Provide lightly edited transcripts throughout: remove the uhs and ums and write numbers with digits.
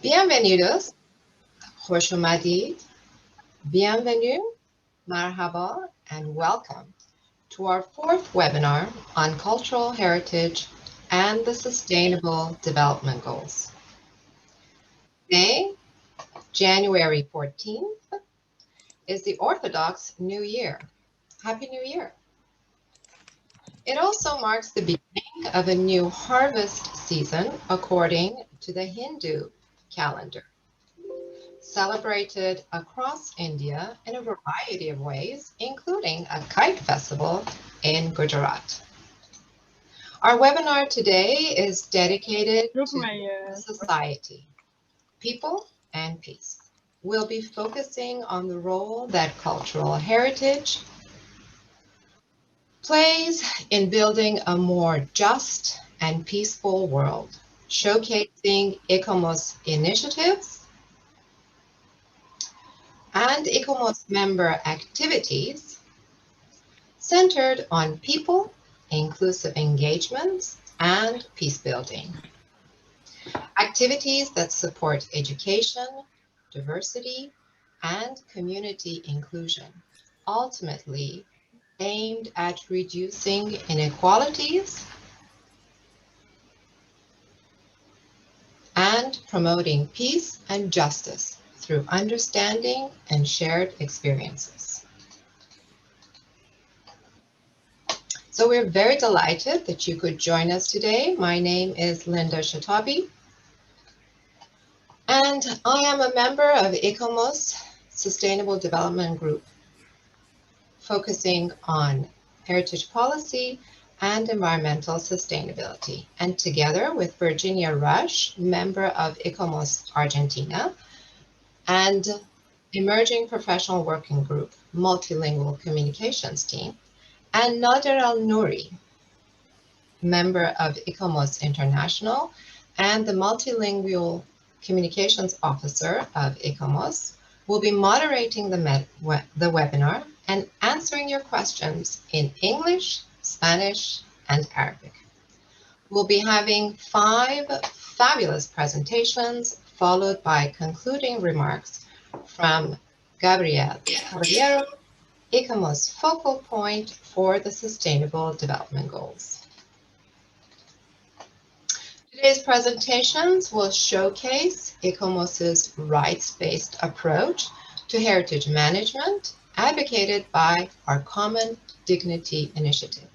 Bienvenidos, خوش اومدید, bienvenue, marhaba, and welcome to our fourth webinar on cultural heritage and the Sustainable Development Goals. Today, January 14th, is the Orthodox New Year. Happy New Year. It also marks the beginning of a new harvest season according to the Hindu calendar, celebrated across India in a variety of ways, including a kite festival in Gujarat. Our webinar today is dedicated to society, people, and peace. We'll be focusing on the role that cultural heritage plays in building a more just and peaceful world, showcasing ICOMOS initiatives and ICOMOS member activities centered on people, inclusive engagements, and peace building. Activities that support education, diversity, and community inclusion, ultimately aimed at reducing inequalities and promoting peace and justice through understanding and shared experiences. So we're very delighted that you could join us today. My name is Linda Shatabi, and I am a member of ICOMOS Sustainable Development Group, focusing on heritage policy and environmental sustainability. And together with Virginia Rush, member of ICOMOS Argentina, and Emerging Professional Working Group, Multilingual Communications Team, and Nader Al-Nouri, member of ICOMOS International and the Multilingual Communications Officer of ICOMOS, will be moderating the webinar and answering your questions in English, Spanish, and Arabic. We'll be having 5 fabulous presentations, followed by concluding remarks from Gabriel Caballero, ICOMOS focal point for the Sustainable Development Goals. Today's presentations will showcase ICOMOS's rights-based approach to heritage management, advocated by our Common Dignity Initiative.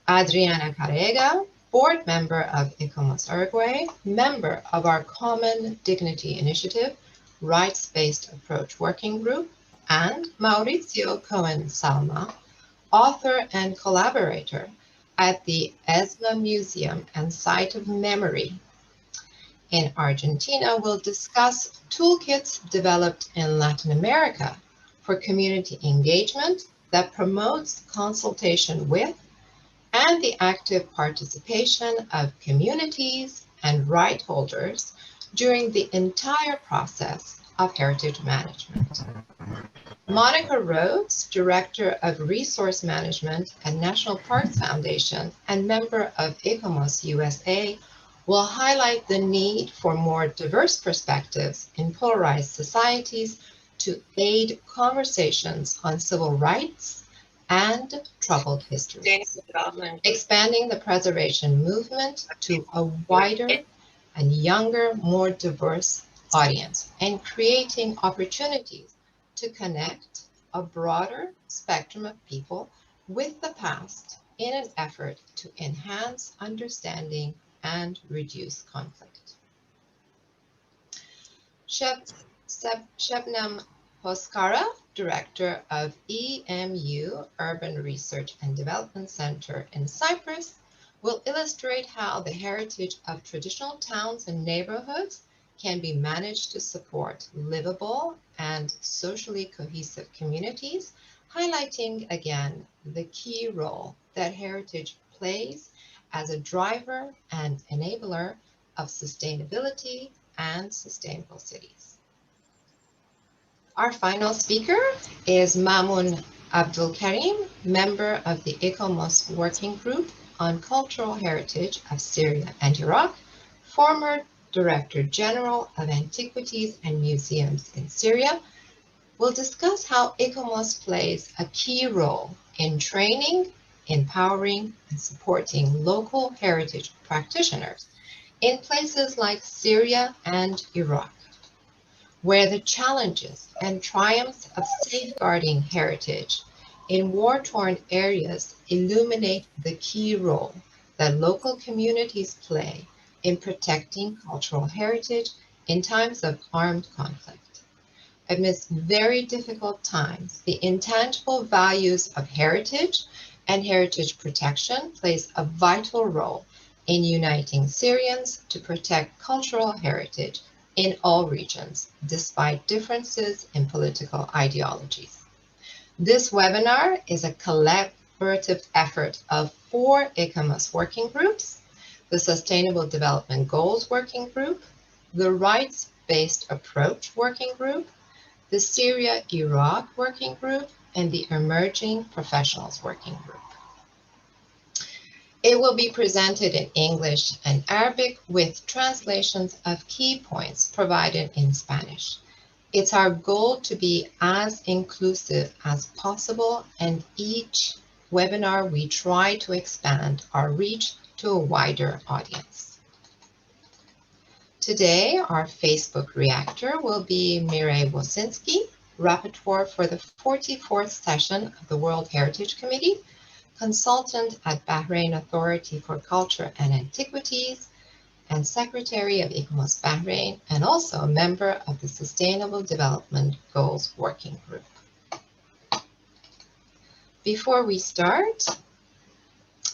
Adriana Carrega, board member of ICOMOS Uruguay, member of our Common Dignity Initiative, Rights-Based Approach Working Group, and Mauricio Cohen-Salma, author and collaborator at the ESMA Museum and Site of Memory in Argentina, will discuss toolkits developed in Latin America for community engagement that promotes consultation with and the active participation of communities and right holders during the entire process of heritage management. Monica Rhodes, Director of Resource Management at National Parks Foundation and member of ICOMOS USA, will highlight the need for more diverse perspectives in polarized societies to aid conversations on civil rights and troubled histories, expanding the preservation movement to a wider and younger, more diverse audience, and creating opportunities to connect a broader spectrum of people with the past in an effort to enhance understanding and reduce conflict. Shebnam Hoskara, Director of EMU Urban Research and Development Center in Cyprus, will illustrate how the heritage of traditional towns and neighborhoods can be managed to support livable and socially cohesive communities, highlighting again the key role that heritage plays as a driver and enabler of sustainability and sustainable cities. Our final speaker is Mamoun Abdul Karim, member of the ICOMOS Working Group on Cultural Heritage of Syria and Iraq, former Director General of Antiquities and Museums in Syria, will discuss how ICOMOS plays a key role in training, empowering, and supporting local heritage practitioners in places like Syria and Iraq, where the challenges and triumphs of safeguarding heritage in war-torn areas illuminate the key role that local communities play in protecting cultural heritage in times of armed conflict. Amidst very difficult times, the intangible values of heritage and heritage protection plays a vital role in uniting Syrians to protect cultural heritage in all regions, despite differences in political ideologies. This webinar is a collaborative effort of 4 ICOMOS working groups: the Sustainable Development Goals Working Group, the Rights-Based Approach Working Group, the Syria-Iraq Working Group, and the Emerging Professionals Working Group. It will be presented in English and Arabic with translations of key points provided in Spanish. It's our goal to be as inclusive as possible, and each webinar we try to expand our reach to a wider audience. Today, our Facebook reactor will be Mireille Wosinski, rapporteur for the 44th session of the World Heritage Committee, consultant at Bahrain Authority for Culture and Antiquities, and secretary of ICOMOS Bahrain, and also a member of the Sustainable Development Goals Working Group. Before we start,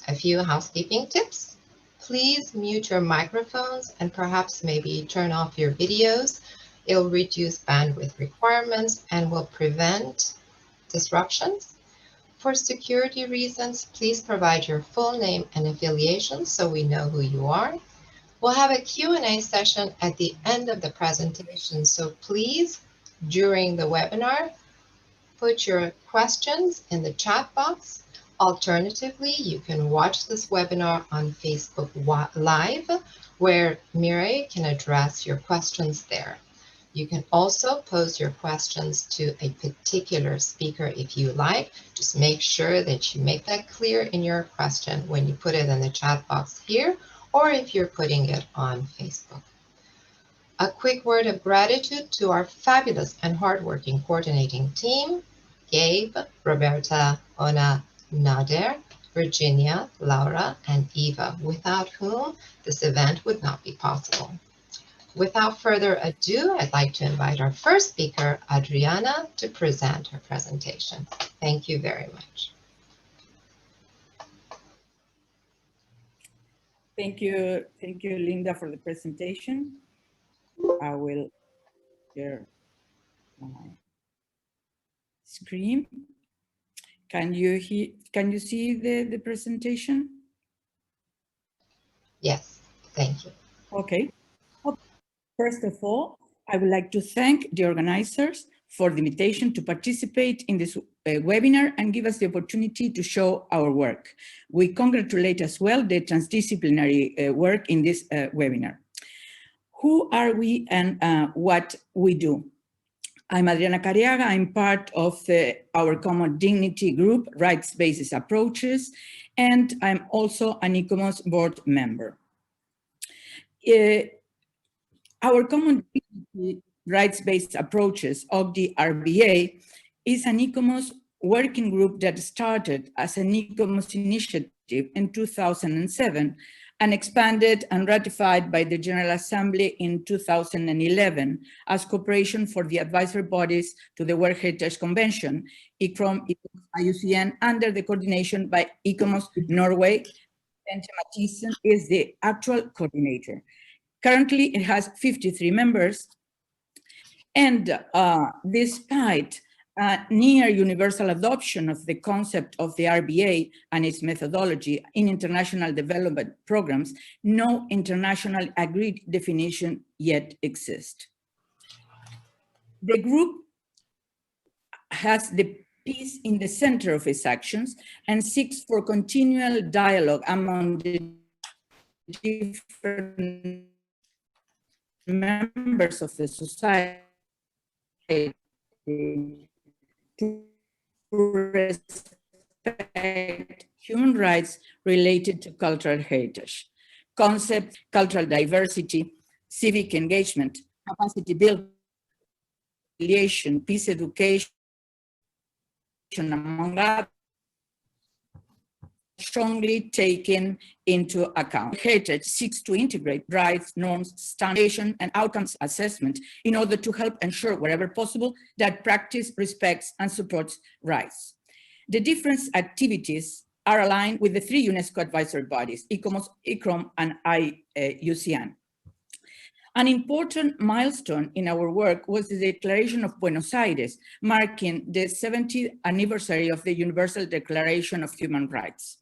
a few housekeeping tips. Please mute your microphones and perhaps maybe turn off your videos. It'll reduce bandwidth requirements and will prevent disruptions. For security reasons, please provide your full name and affiliation so we know who you are. We'll have a Q&A session at the end of the presentation, so please, during the webinar, put your questions in the chat box. Alternatively, you can watch this webinar on Facebook Live, where Mireille can address your questions there. You can also pose your questions to a particular speaker if you like. Just make sure that you make that clear in your question when you put it in the chat box here, or if you're putting it on Facebook. A quick word of gratitude to our fabulous and hardworking coordinating team: Gabe, Roberta, Ona, Nader, Virginia, Laura, and Eva, without whom this event would not be possible. Without further ado, I'd like to invite our first speaker, Adriana, to present her presentation. Thank you very much. Thank you, Linda, for the presentation. I will share my screen. Can you see the presentation? Yes, thank you. Okay. First of all, I would like to thank the organizers for the invitation to participate in this webinar and give us the opportunity to show our work. We congratulate as well the transdisciplinary work in this webinar. Who are we and what we do? I'm Adriana Cariaga. I'm part of our Common Dignity group, Rights-Based Approaches, and I'm also an ICOMOS board member. Our Common Dignity Rights-Based Approaches, OCDE-RBA, is an ICOMOS working group that started as an ICOMOS initiative in 2007 and expanded and ratified by the General Assembly in 2011 as cooperation for the advisory bodies to the World Heritage Convention, ICOM, IUCN, under the coordination by ICOMOS Norway. Bente Mathisen is the actual coordinator. Currently, it has 53 members, and despite near universal adoption of the concept of the RBA and its methodology in international development programs, no international agreed definition yet exists. The group has the peace in the center of its actions and seeks for continual dialogue among the different members of the society to respect human rights related to cultural heritage. Concepts, cultural diversity, civic engagement, capacity building, peace education, among others, strongly taken into account. Heritage seeks to integrate rights, norms, standards, and outcomes assessment in order to help ensure, wherever possible, that practice respects and supports rights. The different activities are aligned with the three UNESCO advisory bodies, ICOMOS, ICROM, and IUCN. An important milestone in our work was the Declaration of Buenos Aires, marking the 70th anniversary of the Universal Declaration of Human Rights.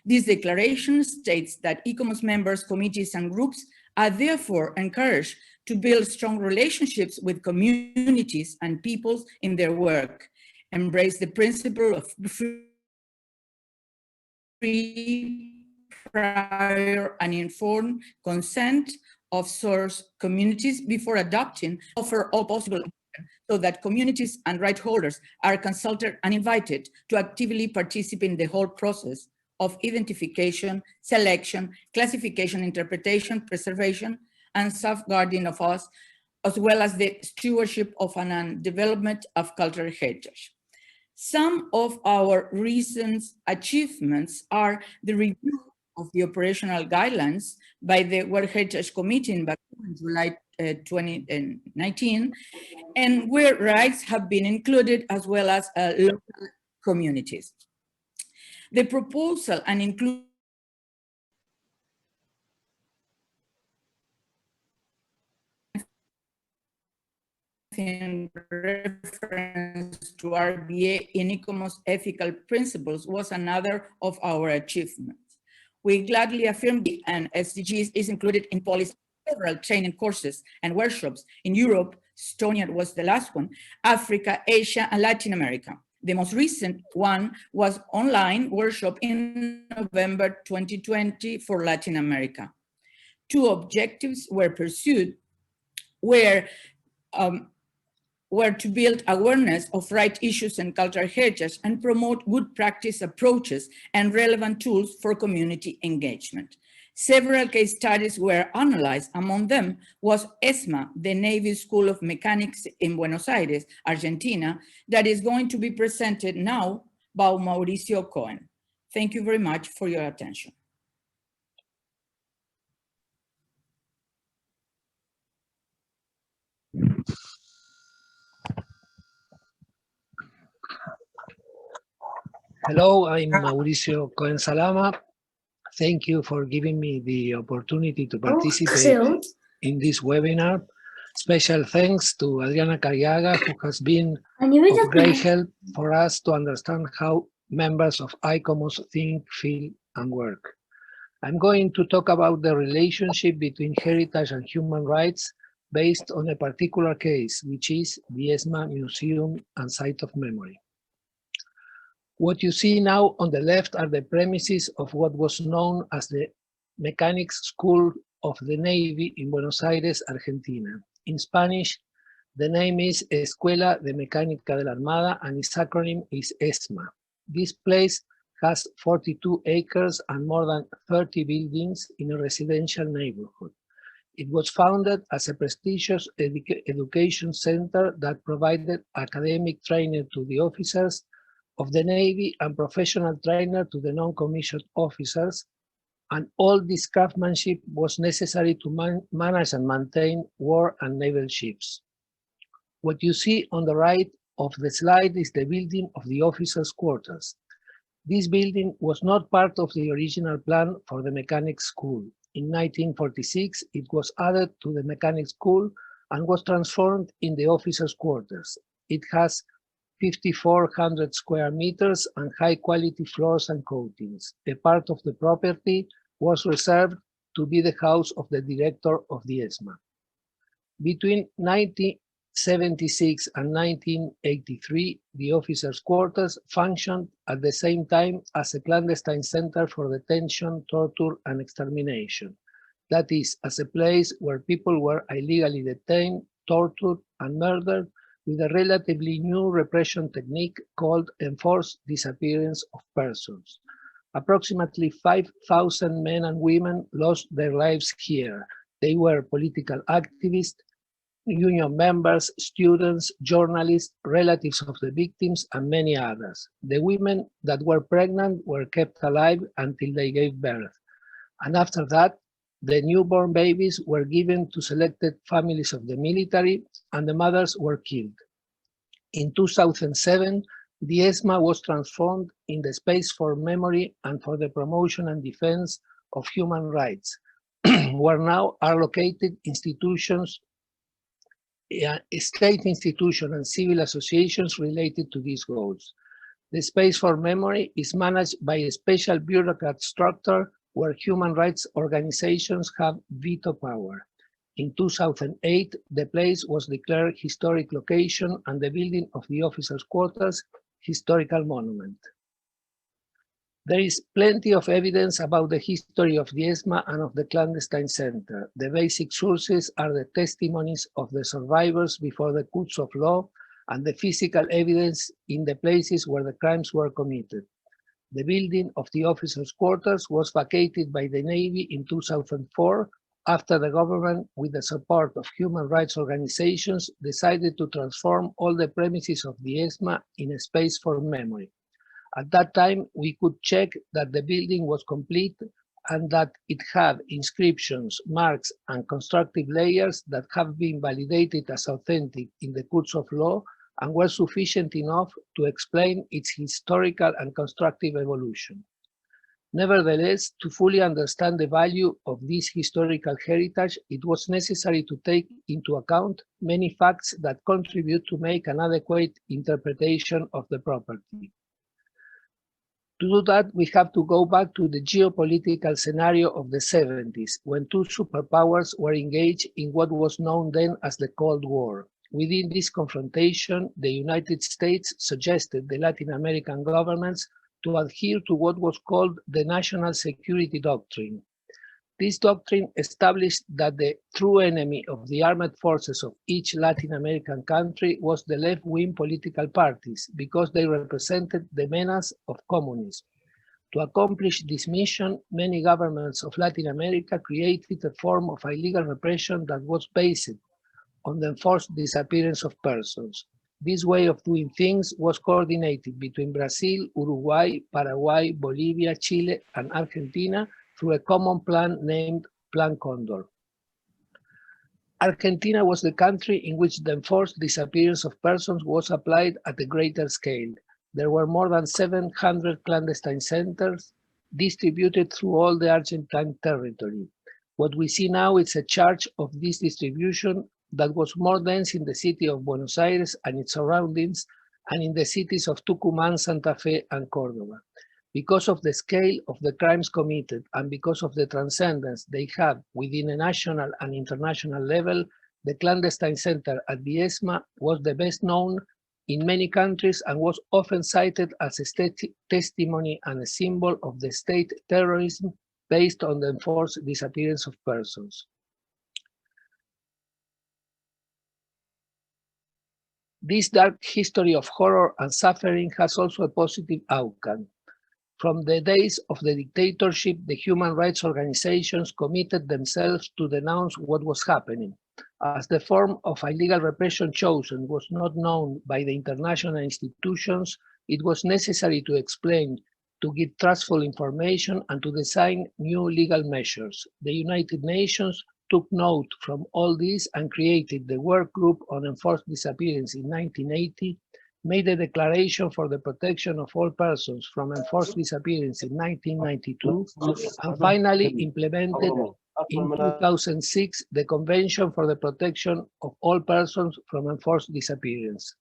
This declaration states that ICOMOS members, committees, and groups are therefore encouraged to build strong relationships with communities and peoples in their work, embrace the principle of free, prior, and informed consent of source communities before adopting, offer all possible so that communities and right holders are consulted and invited to actively participate in the whole process of identification, selection, classification, interpretation, preservation, and safeguarding of us, as well as the stewardship of and development of cultural heritage. Some of our recent achievements are the review of the operational guidelines by the World Heritage Committee in Baku in July 2019, and where rights have been included as well as local communities. The proposal and inclusion in reference to RBA in ICOMOS ethical principles was another of our achievements. We gladly affirm the SDGs is included in policy, several training courses and workshops in Europe, Estonia was the last one, Africa, Asia, and Latin America. The most recent one was online workshop in November 2020 for Latin America. Two objectives were pursued, were to build awareness of right issues and cultural heritage and promote good practice approaches and relevant tools for community engagement. Several case studies were analyzed. Among them was ESMA, the Navy School of Mechanics in Buenos Aires, Argentina, that is going to be presented now by Mauricio Cohen. Thank you very much for your attention. Hello, I'm Mauricio Cohen Salama. Thank you for giving me the opportunity to participate in this webinar. Special thanks to Adriana Cariaga, who has been of great help for us to understand how members of ICOMOS think, feel, and work. I'm going to talk about the relationship between heritage and human rights based on a particular case, which is the ESMA Museum and Site of Memory. What you see now on the left are the premises of what was known as the Mechanics School of the Navy in Buenos Aires, Argentina. In Spanish, the name is Escuela de Mecánica de la Armada and its acronym is ESMA. This place has 42 acres and more than 30 buildings in a residential neighborhood. It was founded as a prestigious education center that provided academic training to the officers of the Navy and professional trainer to the non-commissioned officers, and all this craftsmanship was necessary to manage and maintain war and naval ships. What you see on the right of the slide is the building of the officers' quarters. This building was not part of the original plan for the mechanics school. In 1946, it was added to the mechanics school and was transformed in the officers' quarters. It has 5,400 square meters and high-quality floors and coatings. A part of the property was reserved to be the house of the director of the ESMA. Between 1976 and 1983, the officers' quarters functioned at the same time as a clandestine center for detention, torture, and extermination. that is, as a place where people were illegally detained, tortured, and murdered with a relatively new repression technique called enforced disappearance of persons. Approximately 5,000 men and women lost their lives here. They were political activists, union members, students, journalists, relatives of the victims, and many others. The women that were pregnant were kept alive until they gave birth. And after that, the newborn babies were given to selected families of the military, and the mothers were killed. In 2007, the ESMA was transformed in the space for memory and for the promotion and defense of human rights, where now are located institutions, state institutions and civil associations related to these goals. The space for memory is managed by a special bureaucrat structure where human rights organizations have veto power. In 2008, the place was declared historic location and the building of the officers' quarters historical monument. There is plenty of evidence about the history of the ESMA and of the Clandestine Center. The basic sources are the testimonies of the survivors before the courts of law and the physical evidence in the places where the crimes were committed. The building of the officers' quarters was vacated by the Navy in 2004 after the government, with the support of human rights organizations, decided to transform all the premises of the ESMA in a space for memory. At that time, we could check that the building was complete and that it had inscriptions, marks, and constructive layers that have been validated as authentic in the courts of law and were sufficient enough to explain its historical and constructive evolution. Nevertheless, to fully understand the value of this historical heritage, it was necessary to take into account many facts that contribute to make an adequate interpretation of the property. To do that, we have to go back to the geopolitical scenario of the 70s, when two superpowers were engaged in what was known then as the Cold War. Within this confrontation, the United States suggested the Latin American governments to adhere to what was called the National Security Doctrine. This doctrine established that the true enemy of the armed forces of each Latin American country was the left-wing political parties, because they represented the menace of communism. To accomplish this mission, many governments of Latin America created a form of illegal repression that was based on the enforced disappearance of persons. This way of doing things was coordinated between Brazil, Uruguay, Paraguay, Bolivia, Chile, and Argentina through a common plan named Plan Condor. Argentina was the country in which the enforced disappearance of persons was applied at a greater scale. There were more than 700 clandestine centers distributed through all the Argentine territory. What we see now is a chart of this distribution that was more dense in the city of Buenos Aires and its surroundings, and in the cities of Tucumán, Santa Fe, and Córdoba. Because of the scale of the crimes committed and because of the transcendence they have within a national and international level, the clandestine center at the ESMA was the best known in many countries and was often cited as a state testimony and a symbol of the state terrorism based on the enforced disappearance of persons. This dark history of horror and suffering has also a positive outcome. From the days of the dictatorship, the human rights organizations committed themselves to denounce what was happening. As the form of illegal repression chosen was not known by the international institutions, it was necessary to explain, to give trustful information, and to design new legal measures. The United Nations took note from all this and created the Work Group on Enforced Disappearance in 1980, made a declaration for the protection of all persons from enforced disappearance in 1992, and finally implemented in 2006 the Convention for the Protection of All Persons from Enforced Disappearance.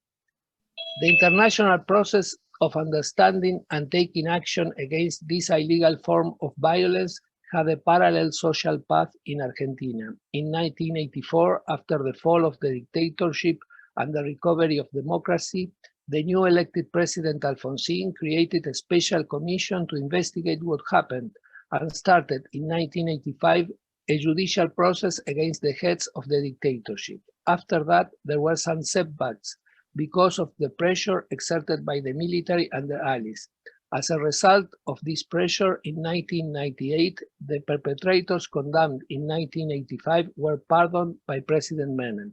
The international process of understanding and taking action against this illegal form of violence had a parallel social path in Argentina. In 1984, after the fall of the dictatorship and the recovery of democracy, the new elected President Alfonsín created a special commission to investigate what happened and started in 1985 a judicial process against the heads of the dictatorship. After that, there were some setbacks because of the pressure exerted by the military and their allies. As a result of this pressure, in 1998, the perpetrators condemned in 1985 were pardoned by President Menem.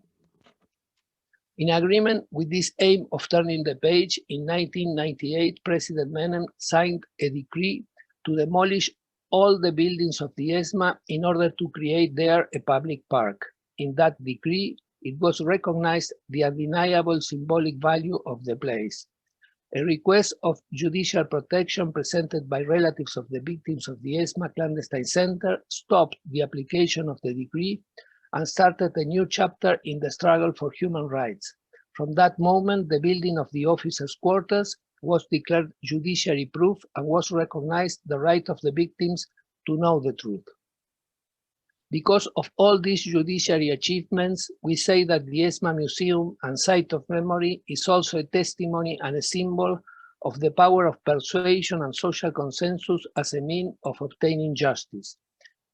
In agreement with this aim of turning the page, in 1998, President Menem signed a decree to demolish all the buildings of the ESMA in order to create there a public park. In that decree, it was recognized the undeniable symbolic value of the place. A request of judicial protection presented by relatives of the victims of the ESMA clandestine center stopped the application of the decree and started a new chapter in the struggle for human rights. From that moment, the building of the officers' quarters was declared judiciary proof and was recognized the right of the victims to know the truth. Because of all these judiciary achievements, we say that the ESMA Museum and Site of Memory is also a testimony and a symbol of the power of persuasion and social consensus as a means of obtaining justice.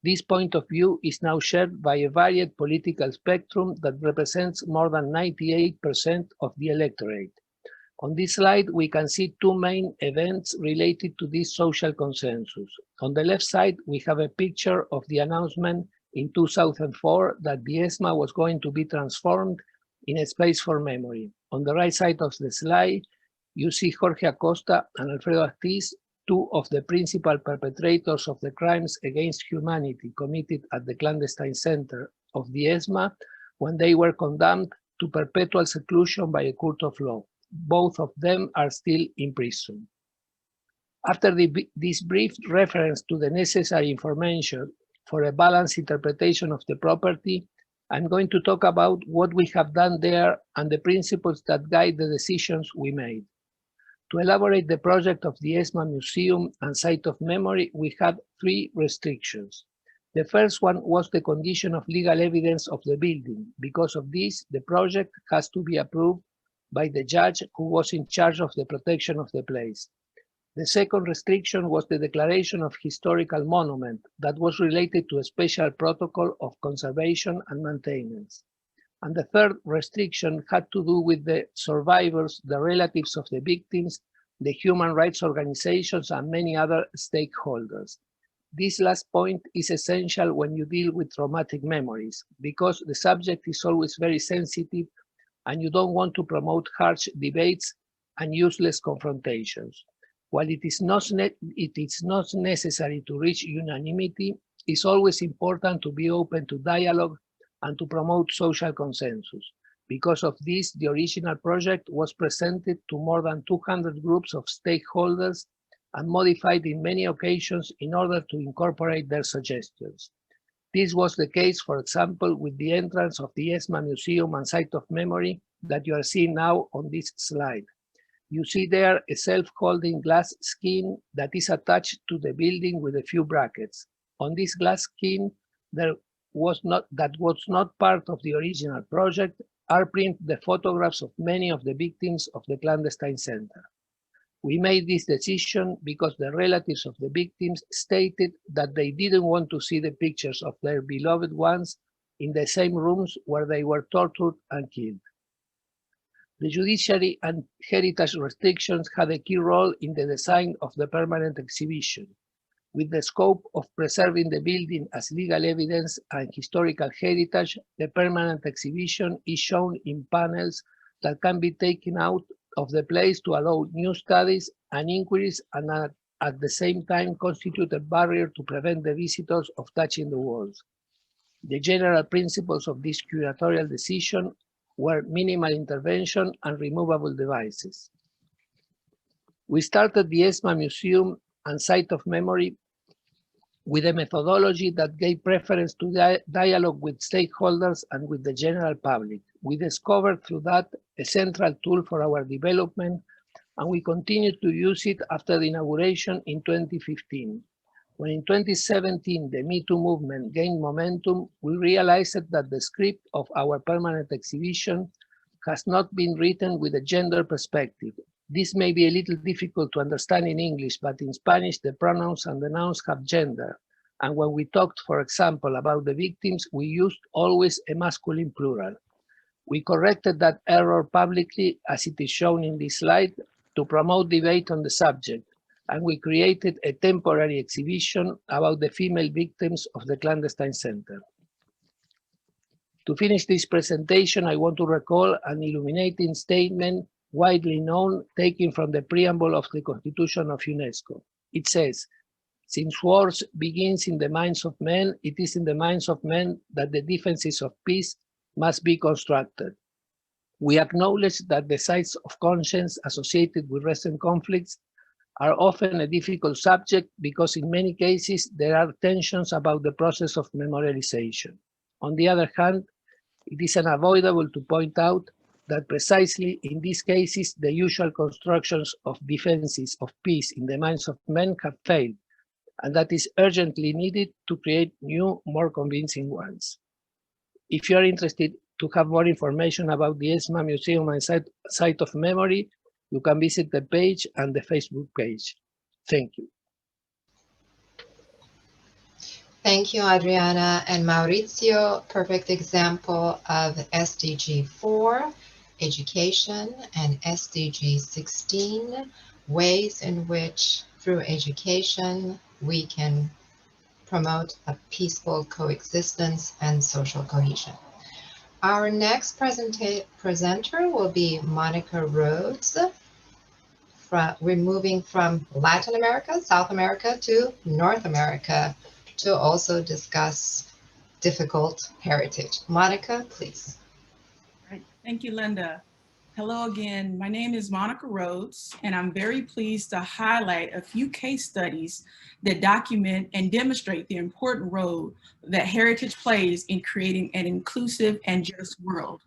This point of view is now shared by a varied political spectrum that represents more than 98% of the electorate. On this slide, we can see two main events related to this social consensus. On the left side, we have a picture of the announcement in 2004 that the ESMA was going to be transformed in a space for memory. On the right side of the slide, you see Jorge Acosta and Alfredo Astiz, two of the principal perpetrators of the crimes against humanity committed at the clandestine center of the ESMA when they were condemned to perpetual seclusion by a court of law. Both of them are still in prison. After this brief reference to the necessary information for a balanced interpretation of the property, I'm going to talk about what we have done there and the principles that guide the decisions we made. To elaborate the project of the ESMA Museum and Site of Memory, we had three restrictions. The first one was the condition of legal evidence of the building. Because of this, the project has to be approved by the judge who was in charge of the protection of the place. The second restriction was the declaration of historical monument that was related to a special protocol of conservation and maintenance. And the third restriction had to do with the survivors, the relatives of the victims, the human rights organizations, and many other stakeholders. This last point is essential when you deal with traumatic memories, because the subject is always very sensitive and you don't want to promote harsh debates and useless confrontations. While it is not necessary to reach unanimity, it's always important to be open to dialogue and to promote social consensus. Because of this, the original project was presented to more than 200 groups of stakeholders and modified in many occasions in order to incorporate their suggestions. This was the case, for example, with the entrance of the ESMA Museum and Site of Memory that you are seeing now on this slide. You see there a self-holding glass skin that is attached to the building with a few brackets. On this glass skin, that was not part of the original project, are printed the photographs of many of the victims of the clandestine center. We made this decision because the relatives of the victims stated that they didn't want to see the pictures of their beloved ones in the same rooms where they were tortured and killed. The judiciary and heritage restrictions had a key role in the design of the permanent exhibition. With the scope of preserving the building as legal evidence and historical heritage, the permanent exhibition is shown in panels that can be taken out of the place to allow new studies and inquiries, and at the same time constitute a barrier to prevent the visitors of touching the walls. The general principles of this curatorial decision were minimal intervention and removable devices. We started the ESMA Museum and Site of Memory with a methodology that gave preference to dialogue with stakeholders and with the general public. We discovered through that a central tool for our development, and we continued to use it after the inauguration in 2015. When in 2017 the Me Too movement gained momentum, we realized that the script of our permanent exhibition has not been written with a gender perspective. This may be a little difficult to understand in English, but in Spanish the pronouns and the nouns have gender. And when we talked, for example, about the victims, we used always a masculine plural. We corrected that error publicly, as it is shown in this slide, to promote debate on the subject, and we created a temporary exhibition about the female victims of the Clandestine Center. To finish this presentation, I want to recall an illuminating statement widely known, taken from the preamble of the Constitution of UNESCO. It says, "Since wars begins in the minds of men, it is in the minds of men that the defenses of peace must be constructed. We acknowledge that the sides of conscience associated with recent conflicts are often a difficult subject because in many cases there are tensions about the process of memorialization. On the other hand, it is unavoidable to point out that precisely in these cases the usual constructions of defenses of peace in the minds of men have failed, and that is urgently needed to create new, more convincing ones." If you are interested to have more information about the ESMA Museum and Site of Memory, you can visit the page and the Facebook page. Thank you. Thank you, Adriana and Maurizio. Perfect example of SDG 4, education, and SDG 16, ways in which through education we can promote a peaceful coexistence and social cohesion. Our next presenter will be Monica Rhodes. We're moving from Latin America, South America to North America to also discuss difficult heritage. Monica, please. Right. Thank you, Linda. Hello again. My name is Monica Rhodes, and I'm very pleased to highlight a few case studies that document and demonstrate the important role that heritage plays in creating an inclusive and just world.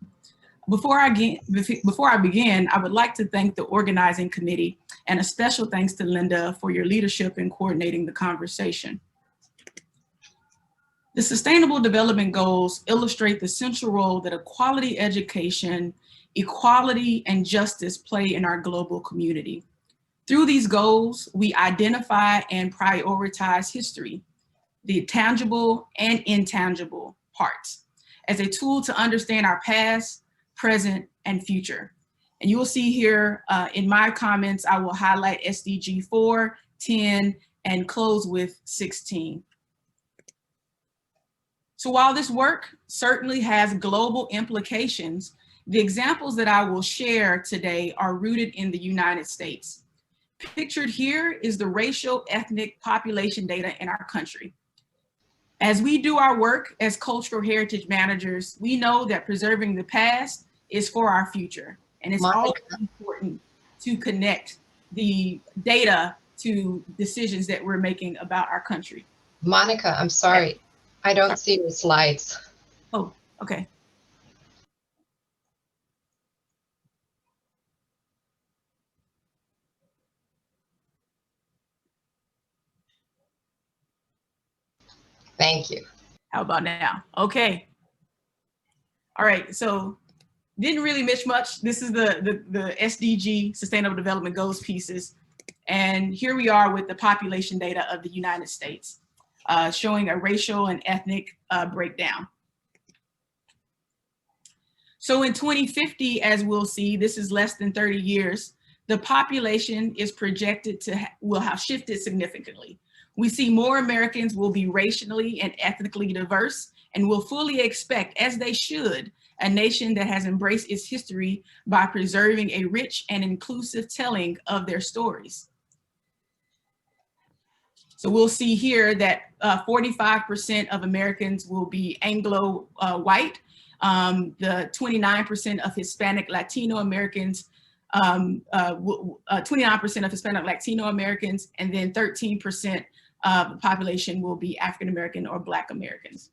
Before I begin, I would like to thank the organizing committee and a special thanks to Linda for your leadership in coordinating the conversation. The Sustainable Development Goals illustrate the central role that a quality education, equality, and justice play in our global community. Through these goals, we identify and prioritize history, the tangible and intangible parts, as a tool to understand our past, present, and future. And you will see here in my comments, I will highlight SDG 4, 10, and close with 16. So while this work certainly has global implications, the examples that I will share today are rooted in the United States. Pictured here is the racial ethnic population data in our country. As we do our work as cultural heritage managers, we know that preserving the past is for our future. And it's always important to connect the data to decisions that we're making about our country. Monica, I'm sorry. I don't see the slides. Oh, okay. Thank you. How about now? Okay. All right, so didn't really miss much. This is the SDG, Sustainable Development Goals pieces. And here we are with the population data of the United States, showing a racial and ethnic breakdown. So in 2050, as we'll see, this is less than 30 years, the population is projected to will have shifted significantly. We see more Americans will be racially and ethnically diverse and will fully expect, as they should, a nation that has embraced its history by preserving a rich and inclusive telling of their stories. So we'll see here that 45% of Americans will be Anglo-white, the 29% of Hispanic Latino Americans, 29% of Hispanic Latino Americans, and then 13% of the population will be African American or Black Americans.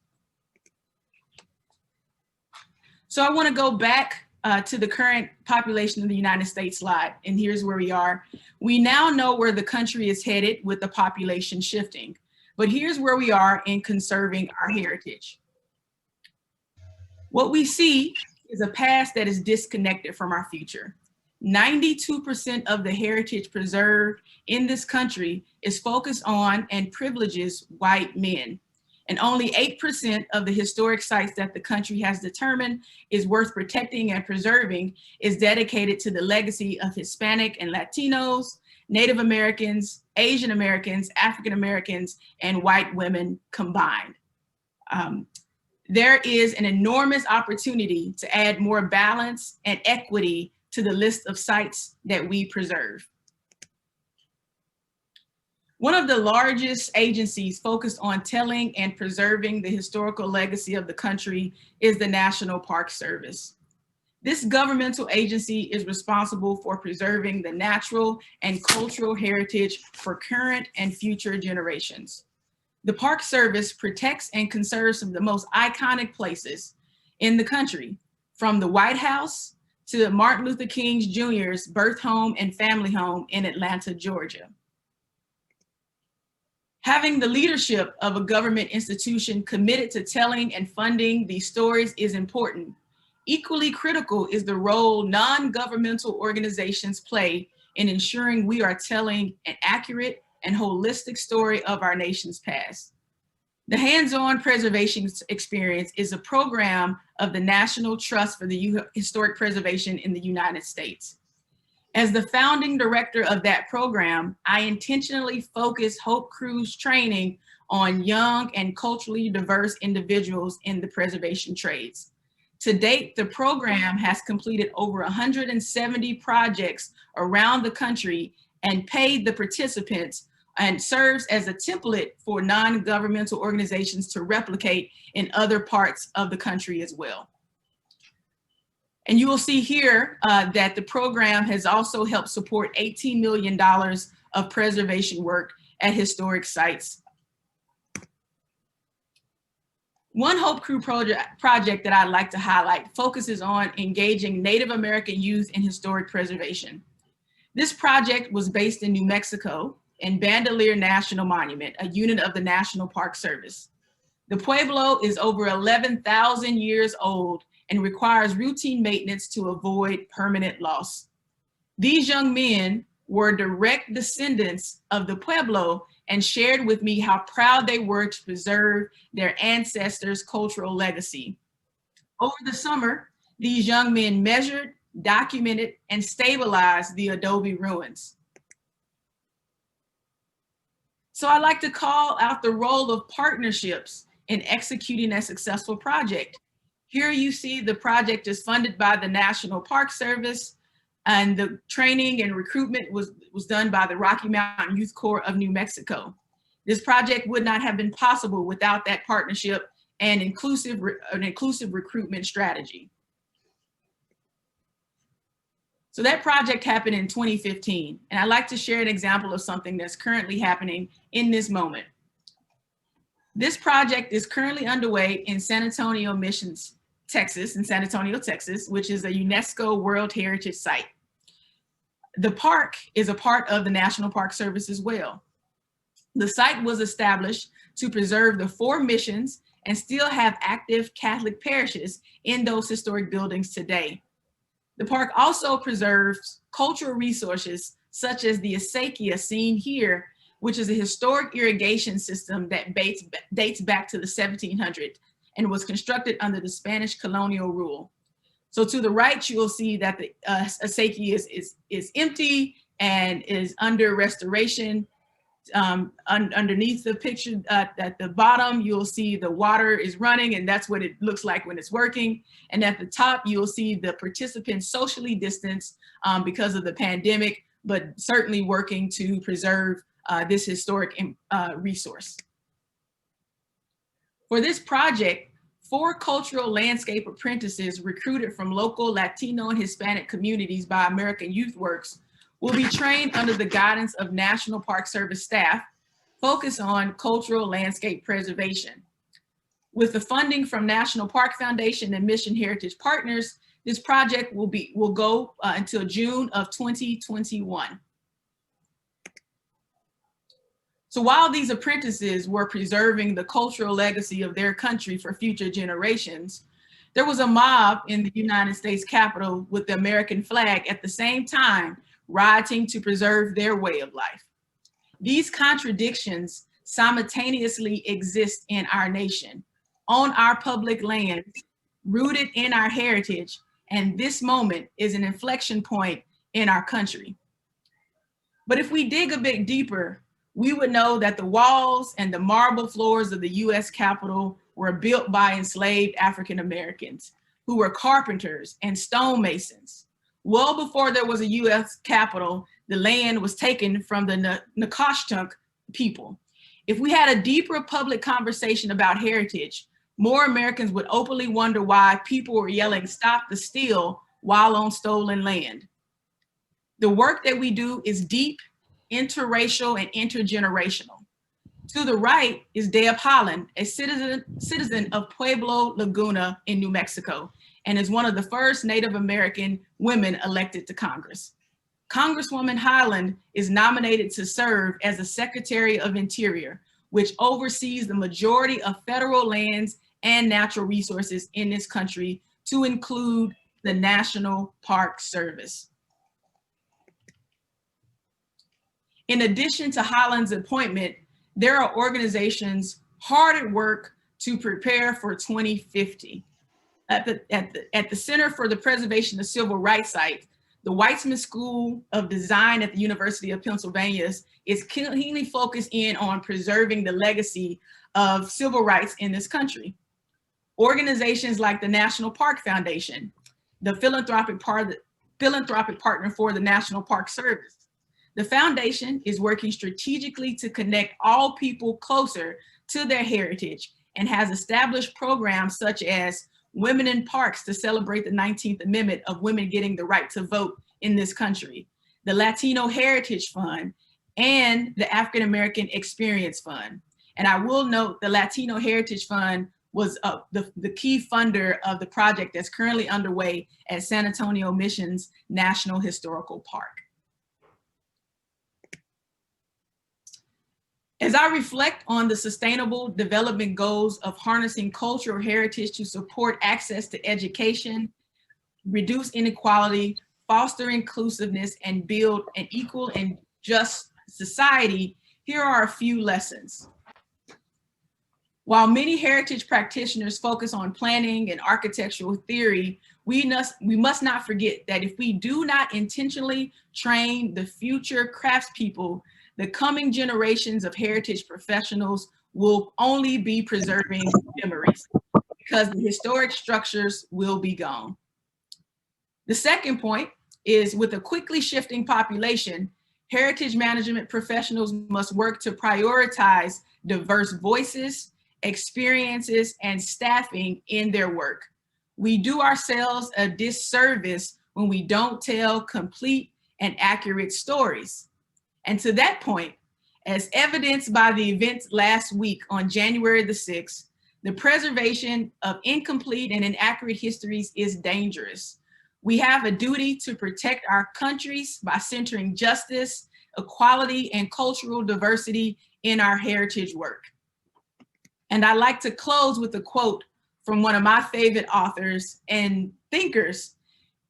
So I want to go back to the current population of the United States slide, and here's where we are. We now know where the country is headed with the population shifting, but here's where we are in conserving our heritage. What we see is a past that is disconnected from our future. 92% of the heritage preserved in this country is focused on and privileges white men. And only 8% of the historic sites that the country has determined is worth protecting and preserving is dedicated to the legacy of Hispanic and Latinos, Native Americans, Asian Americans, African Americans, and white women combined. There is an enormous opportunity to add more balance and equity to the list of sites that we preserve. One of the largest agencies focused on telling and preserving the historical legacy of the country is the National Park Service. This governmental agency is responsible for preserving the natural and cultural heritage for current and future generations. The Park Service protects and conserves some of the most iconic places in the country, from the White House to Martin Luther King Jr.'s birth home and family home in Atlanta, Georgia. Having the leadership of a government institution committed to telling and funding these stories is important. Equally critical is the role non-governmental organizations play in ensuring we are telling an accurate and holistic story of our nation's past. The Hands-On Preservation Experience is a program of the National Trust for the Historic Preservation in the United States. As the founding director of that program, I intentionally focus Hope Crew's training on young and culturally diverse individuals in the preservation trades. To date, the program has completed over 170 projects around the country and paid the participants and serves as a template for non-governmental organizations to replicate in other parts of the country as well. And you will see here that the program has also helped support $18 million of preservation work at historic sites. One Hope Crew project that I'd like to highlight focuses on engaging Native American youth in historic preservation. This project was based in New Mexico in Bandelier National Monument, a unit of the National Park Service. The Pueblo is over 11,000 years old and requires routine maintenance to avoid permanent loss. These young men were direct descendants of the Pueblo and shared with me how proud they were to preserve their ancestors' cultural legacy. Over the summer, these young men measured, documented, and stabilized the adobe ruins. So I'd like to call out the role of partnerships in executing a successful project. Here you see the project is funded by the National Park Service, and the training and recruitment was done by the Rocky Mountain Youth Corps of New Mexico. This project would not have been possible without that partnership and an inclusive recruitment strategy. So that project happened in 2015, and I'd like to share an example of something that's currently happening in this moment. This project is currently underway in San Antonio, Texas, which is a UNESCO World Heritage Site. The park is a part of the National Park Service as well. The site was established to preserve the 4 missions and still have active Catholic parishes in those historic buildings today. The park also preserves cultural resources such as the acequia seen here, which is a historic irrigation system that dates back to the 1700s and was constructed under the Spanish colonial rule. So to the right, you will see that the acequia is empty and is under restoration. Underneath the picture at the bottom, you'll see the water is running, and that's what it looks like when it's working. And at the top, you'll see the participants socially distanced because of the pandemic, but certainly working to preserve this historic resource. For this project, 4 cultural landscape apprentices recruited from local Latino and Hispanic communities by American Youth Works will be trained under the guidance of National Park Service staff, focus on cultural landscape preservation. With the funding from National Park Foundation and Mission Heritage Partners, this project will go until June of 2021. So while these apprentices were preserving the cultural legacy of their country for future generations, There was a mob in the United States Capitol with the American flag at the same time, rioting to preserve their way of life. These contradictions simultaneously exist in our nation, on our public lands, rooted in our heritage, and this moment is an inflection point in our country. But if we dig a bit deeper, we would know that the walls and the marble floors of the US Capitol were built by enslaved African Americans who were carpenters and stonemasons. Well before there was a US Capitol, the land was taken from the Nacotchtank people. If we had a deeper public conversation about heritage, more Americans would openly wonder why people were yelling, "Stop the steal," while on stolen land. The work that we do is deep, interracial, and intergenerational. To the right is Deb Holland, a citizen of Pueblo Laguna in New Mexico, and is one of the first Native American women elected to Congress. Congresswoman Holland is nominated to serve as the Secretary of Interior, which oversees the majority of federal lands and natural resources in this country, to include the National Park Service. In addition to Holland's appointment, there are organizations hard at work to prepare for 2050. At the Center for the Preservation of Civil Rights site, the Weitzman School of Design at the University of Pennsylvania is keenly focused in on preserving the legacy of civil rights in this country. Organizations like the National Park Foundation, the philanthropic partner for the National Park Service. The foundation is working strategically to connect all people closer to their heritage and has established programs such as Women in Parks to celebrate the 19th Amendment of women getting the right to vote in this country, the Latino Heritage Fund, and the African American Experience Fund. And I will note the Latino Heritage Fund was the key funder of the project that's currently underway at San Antonio Mission's National Historical Park. As I reflect on the sustainable development goals of harnessing cultural heritage to support access to education, reduce inequality, foster inclusiveness, and build an equal and just society, here are a few lessons. While many heritage practitioners focus on planning and architectural theory, we must not forget that if we do not intentionally train the future craftspeople, the coming generations of heritage professionals will only be preserving memories because the historic structures will be gone. The second point is, with a quickly shifting population, heritage management professionals must work to prioritize diverse voices, experiences, and staffing in their work. We do ourselves a disservice when we don't tell complete and accurate stories. And to that point, as evidenced by the events last week on January the 6th, the preservation of incomplete and inaccurate histories is dangerous. We have a duty to protect our countries by centering justice, equality, and cultural diversity in our heritage work. And I'd like to close with a quote from one of my favorite authors and thinkers.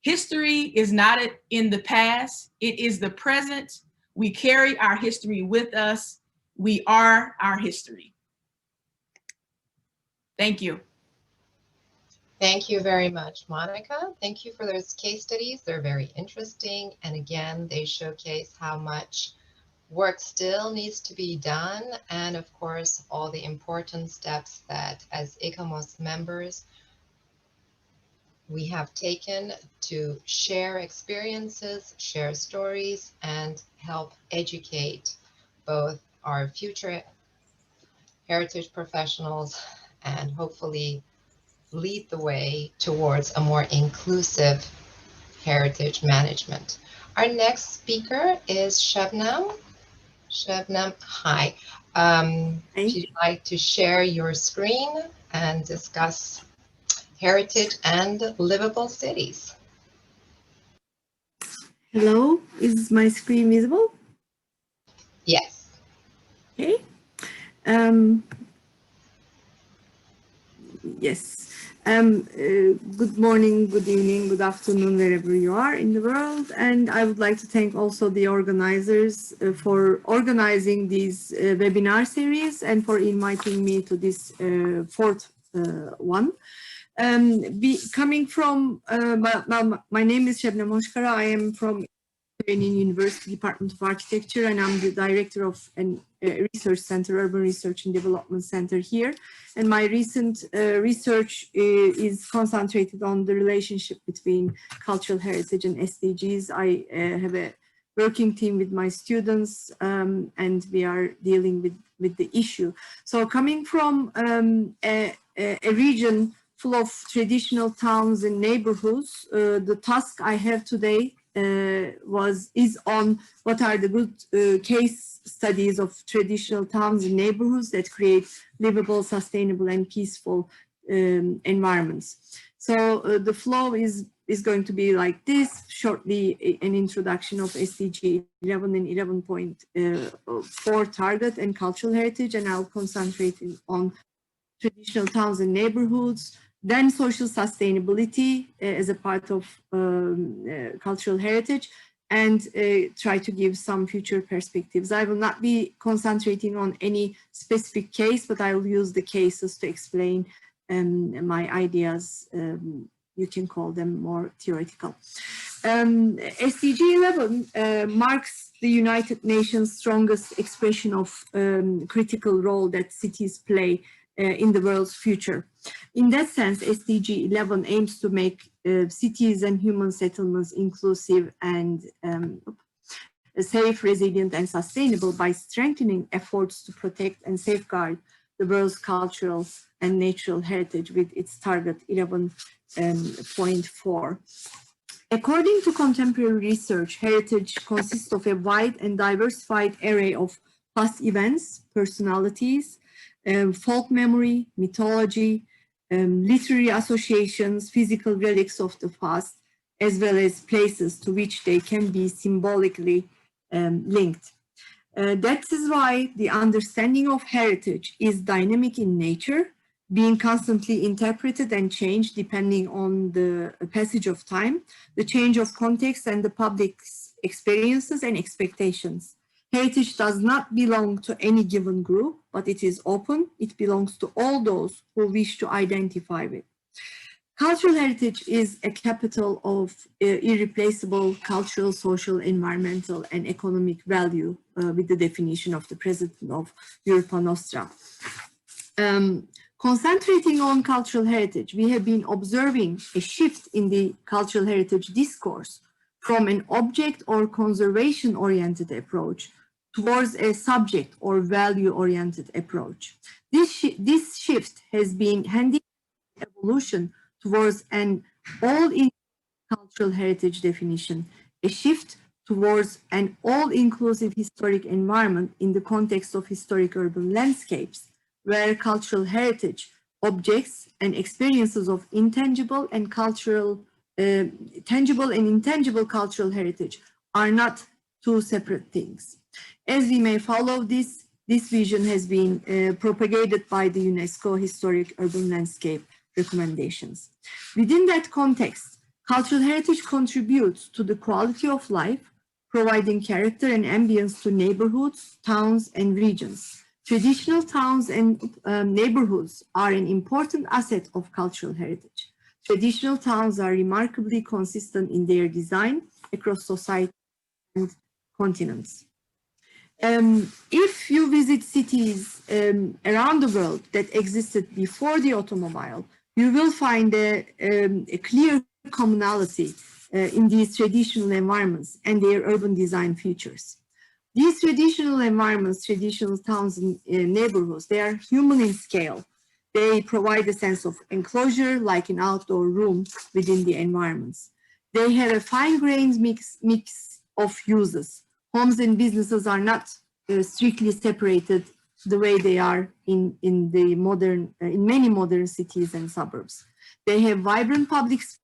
"History is not in the past, it is the present. We carry our history with us. We are our history." Thank you. Thank you very much, Monica. Thank you for those case studies. They're very interesting. And again, they showcase how much work still needs to be done. And of course, all the important steps that as ICOMOS members, we have taken to share experiences, share stories, and help educate both our future heritage professionals and hopefully lead the way towards a more inclusive heritage management. Our next speaker is Shabnam. Shabnam, hi. If you'd like to share your screen and discuss heritage and livable cities. Hello, is my screen visible? Yes. Okay. Yes. Good morning, good evening, good afternoon, wherever you are in the world. And I would like to thank also the organizers for organizing this webinar series and for inviting me to this fourth one. Coming from, my name is Şebnem Hoşkara. I am from Ukrainian University Department of Architecture, and I'm the director of a research center, Urban Research and Development Center here. And my recent research is concentrated on the relationship between cultural heritage and SDGs. I have a working team with my students, and we are dealing with the issue. So coming from a region full of traditional towns and neighborhoods, the task I have today is on what are the good case studies of traditional towns and neighborhoods that create livable, sustainable, and peaceful environments. So the flow is going to be like this. Shortly, an introduction of SDG 11 and 11.4 target and cultural heritage, and I'll concentrate on traditional towns and neighborhoods. Then social sustainability as a part of cultural heritage, and try to give some future perspectives. I will not be concentrating on any specific case, but I will use the cases to explain my ideas. You can call them more theoretical. SDG 11 marks the United Nations' strongest expression of critical role that cities play in the world's future. In that sense, SDG 11 aims to make cities and human settlements inclusive and safe, resilient, and sustainable by strengthening efforts to protect and safeguard the world's cultural and natural heritage with its target 11.4. According to contemporary research, heritage consists of a wide and diversified array of past events, personalities, folk memory, mythology, literary associations, physical relics of the past, as well as places to which they can be symbolically linked. That is why the understanding of heritage is dynamic in nature, being constantly interpreted and changed depending on the passage of time, the change of context, and the public's experiences and expectations. Heritage does not belong to any given group, but it is open. It belongs to all those who wish to identify with. Cultural heritage is a capital of irreplaceable cultural, social, environmental, and economic value with the definition of the President of Europa Nostra. Concentrating on cultural heritage, we have been observing a shift in the cultural heritage discourse from an object or conservation-oriented approach towards a subject or value-oriented approach. This shift has been handing evolution towards an all-in cultural heritage definition, a shift towards an all-inclusive historic environment in the context of historic urban landscapes, where cultural heritage, objects, and experiences of intangible and cultural, tangible and intangible cultural heritage are not two separate things. As we may follow, this vision has been propagated by the UNESCO Historic Urban Landscape recommendations. Within that context, cultural heritage contributes to the quality of life, providing character and ambience to neighborhoods, towns, and regions. Traditional towns and neighborhoods are an important asset of cultural heritage. Traditional towns are remarkably consistent in their design across society and continents. If you visit cities around the world that existed before the automobile, you will find a clear commonality in these traditional environments and their urban design features. These traditional environments, traditional towns and neighborhoods, they are human in scale. They provide a sense of enclosure, like an outdoor room within the environments. They have a fine-grained mix of uses. Homes and businesses are not strictly separated the way they are in many modern cities and suburbs. They have vibrant public spaces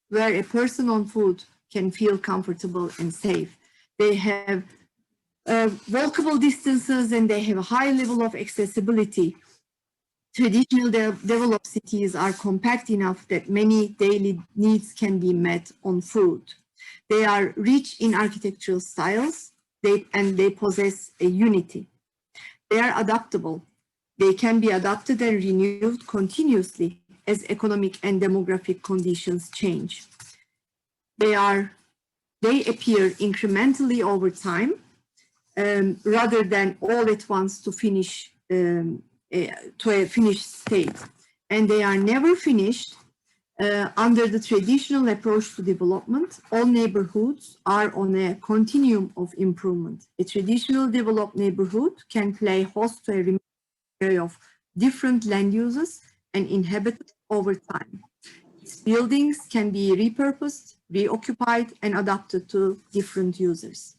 where a person on foot can feel comfortable and safe. They have walkable distances, and they have a high level of accessibility Traditional developed cities are compact enough that many daily needs can be met on foot. They are rich in architectural styles, and they possess a unity. They are adaptable. They can be adapted and renewed continuously as economic and demographic conditions change. They appear incrementally over time, rather than all at once to finish to a finished state. And they are never finished. Under the traditional approach to development, all neighborhoods are on a continuum of improvement. A traditional developed neighborhood can play host to a array of different land uses and inhabited over time. Its buildings can be repurposed, reoccupied, and adapted to different users.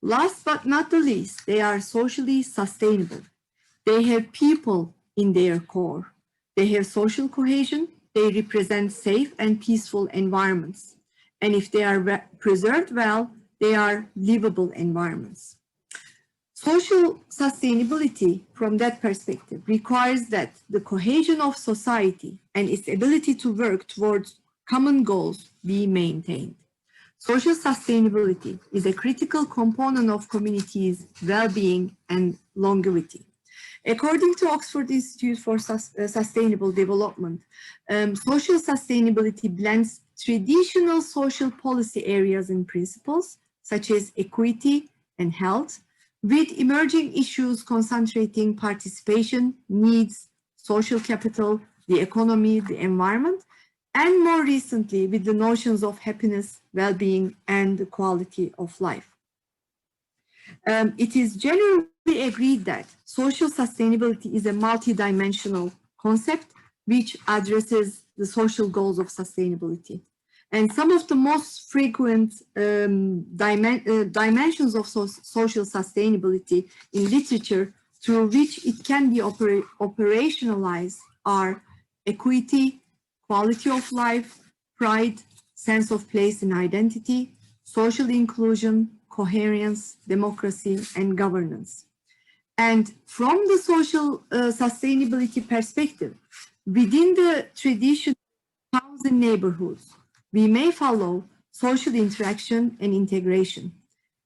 Last but not the least, they are socially sustainable. They have people in their core. They have social cohesion. They represent safe and peaceful environments. And if they are preserved well, they are livable environments. Social sustainability from that perspective requires that the cohesion of society and its ability to work towards common goals be maintained. Social sustainability is a critical component of communities' well-being and longevity. According to Oxford Institute for Sustainable Development, social sustainability blends traditional social policy areas and principles, such as equity and health, with emerging issues concentrating participation, needs, social capital, the economy, the environment, and more recently with the notions of happiness, well-being, and the quality of life. It is generally agreed that social sustainability is a multidimensional concept which addresses the social goals of sustainability. And some of the most frequent dimensions of social sustainability in literature through which it can be operationalized are equity, quality of life, pride, sense of place and identity, social inclusion, coherence, democracy, and governance. And from the social sustainability perspective, within the traditional towns and neighborhoods, we may follow social interaction and integration,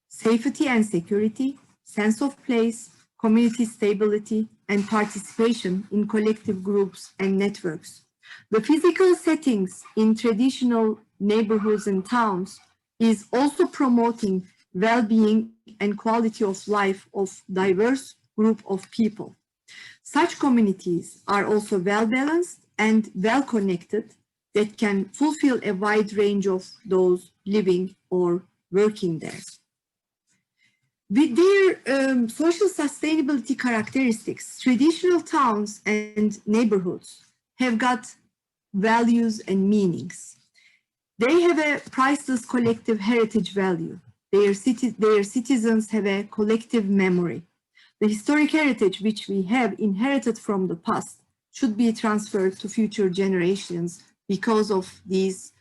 safety and security, sense of place, community stability, and participation in collective groups and networks. The physical settings in traditional neighborhoods and towns is also promoting well-being and quality of life of diverse group of people. Such communities are also well-balanced and well-connected that can fulfill a wide range of those living or working there. With their social sustainability characteristics, traditional towns and neighborhoods have got values and meanings. They have a priceless collective heritage value. Their citizens have a collective memory. The historic heritage which we have inherited from the past should be transferred to future generations because of these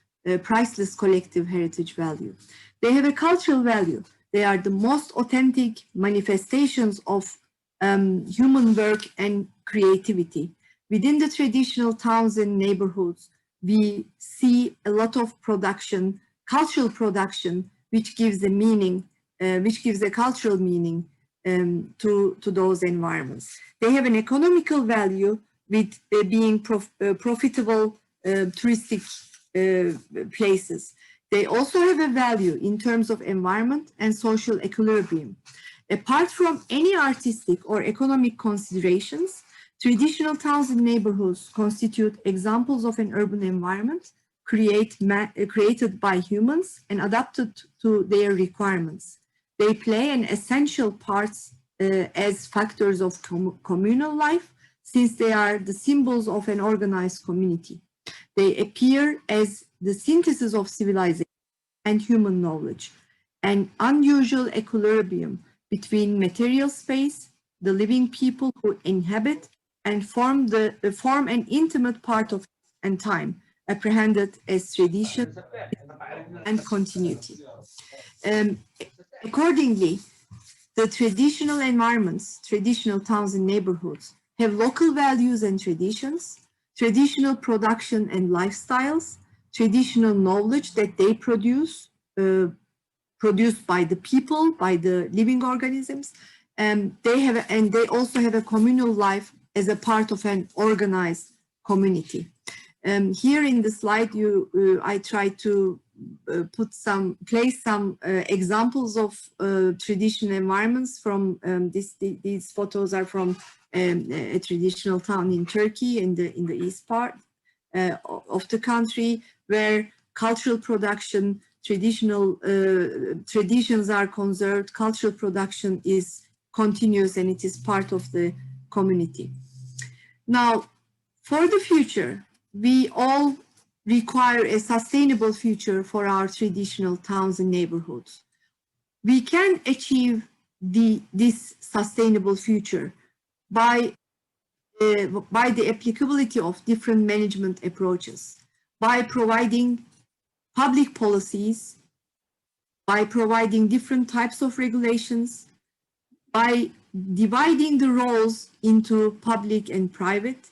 priceless collective heritage value. They have a cultural value. They are the most authentic manifestations of human work and creativity. Within the traditional towns and neighborhoods, we see a lot of production, cultural production, which gives a meaning, which gives a cultural meaning to those environments. They have an economical value with being profitable touristic places. They also have a value in terms of environment and social equilibrium. Apart from any artistic or economic considerations, traditional towns and neighborhoods constitute examples of an urban environment created by humans and adapted to their requirements. They play an essential part as factors of communal life, since they are the symbols of an organized community. They appear as the synthesis of civilization and human knowledge, an unusual equilibrium between material space, the living people who inhabit and form an intimate part of and time, apprehended as tradition and continuity. Accordingly, the traditional environments, traditional towns and neighborhoods have local values and traditions, traditional production and lifestyles, traditional knowledge that they produce, produced by the people, by the living organisms. They also have a communal life as a part of an organized community. Here in the slide, I try to place some examples of traditional environments from these photos are from a traditional town in Turkey in the east part of the country, where cultural production, traditional traditions are conserved, cultural production is continuous, and it is part of the community. Now, for the future, we all require a sustainable future for our traditional towns and neighborhoods. We can achieve this sustainable future by the applicability of different management approaches, by providing public policies, by providing different types of regulations, by dividing the roles into public and private,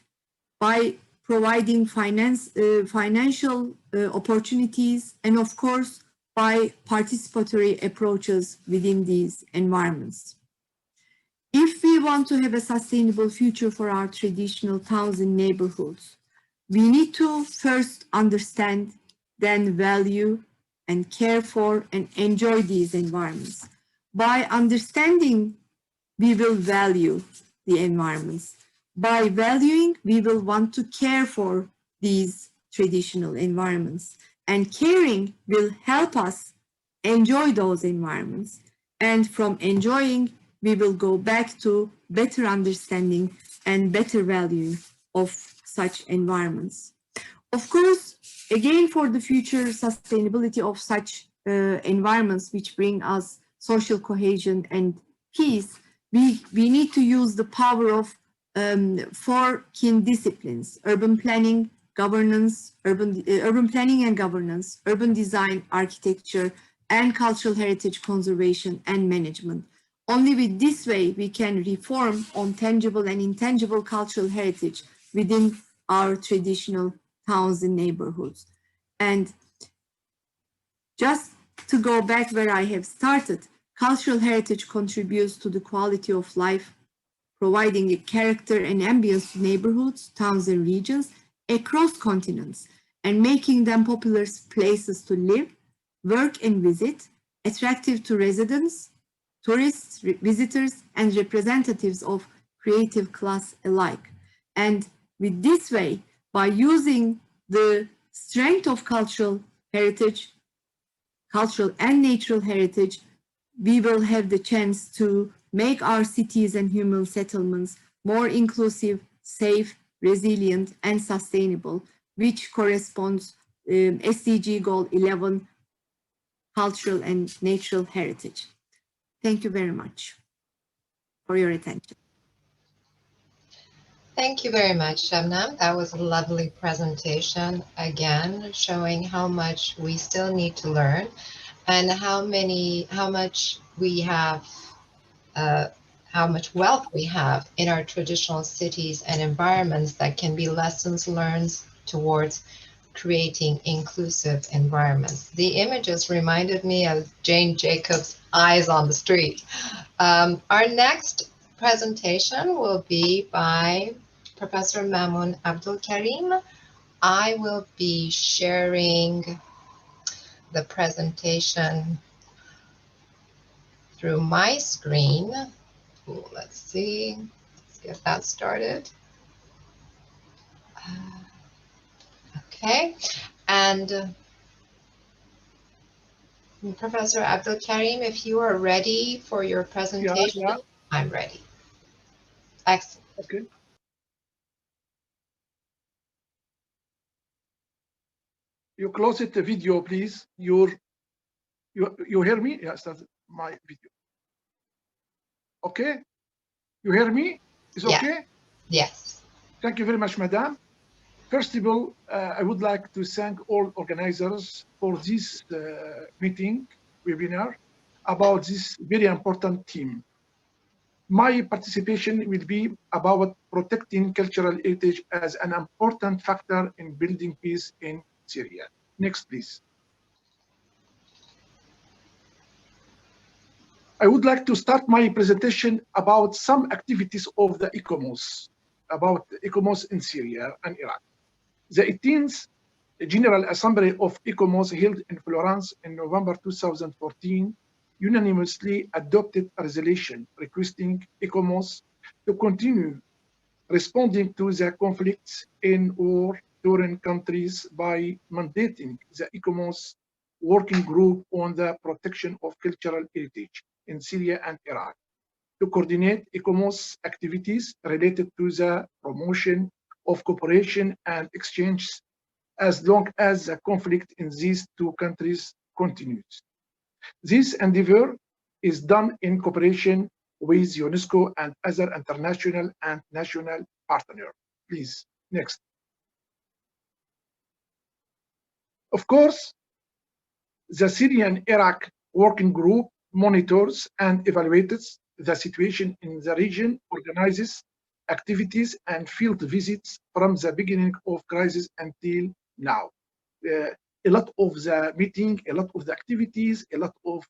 by providing financial opportunities, and of course, by participatory approaches within these environments. If we want to have a sustainable future for our traditional towns and neighborhoods, we need to first understand, then value and care for and enjoy these environments. By understanding, we will value the environments. By valuing, we will want to care for these traditional environments. And caring will help us enjoy those environments. And from enjoying, we will go back to better understanding and better value of such environments. Of course, again, for the future sustainability of such environments which bring us social cohesion and peace, we need to use the power of 4 key disciplines: urban planning, governance, urban planning and governance, urban design, architecture, and cultural heritage conservation and management. Only with this way we can reform on tangible and intangible cultural heritage within our traditional towns and neighborhoods. And just to go back where I have started, cultural heritage contributes to the quality of life, providing a character and ambience to neighborhoods, towns, and regions across continents, and making them popular places to live, work, and visit, attractive to residents, tourists, visitors, and representatives of creative class alike. And with this way, by using the strength of cultural heritage, cultural and natural heritage, we will have the chance to make our cities and human settlements more inclusive, safe, resilient, and sustainable, which corresponds SDG Goal 11, cultural and natural heritage. Thank you very much for your attention. Thank you very much, Shabnam. That was a lovely presentation, again, showing how much we still need to learn and how much we have, how much wealth we have in our traditional cities and environments that can be lessons learned towards creating inclusive environments. The images reminded me of Jane Jacobs' Eyes on the Street. Our next presentation will be by Professor Mamoun Abdulkarim. I will be sharing the presentation through my screen. Ooh, let's see. Let's get that started. Okay, and Professor Abdulkarim, if you are ready for your presentation, yeah. I'm ready. Excellent. Okay. You close it the video, please. You hear me? Yes, that's my video. Okay. You hear me? Is okay? Yes. Thank you very much, Madam. First of all, I would like to thank all organizers for this webinar about this very important theme. My participation will be about protecting cultural heritage as an important factor in building peace in Syria. Next, please. I would like to start my presentation about some activities of the ICOMOS, about ICOMOS in Syria and Iraq. The 18th General Assembly of ICOMOS held in Florence in November 2014 unanimously adopted a resolution requesting ICOMOS to continue responding to the conflicts in war-torn countries by mandating the ICOMOS Working Group on the Protection of Cultural Heritage in Syria and Iraq to coordinate ICOMOS activities related to the promotion of cooperation and exchange as long as the conflict in these two countries continues. This endeavor is done in cooperation with UNESCO and other international and national partners. Please, next. Of course, the Syrian-Iraq Working Group monitors and evaluates the situation in the region, organizes activities and field visits from the beginning of crisis until now. A lot of the meeting, a lot of the activities, a lot of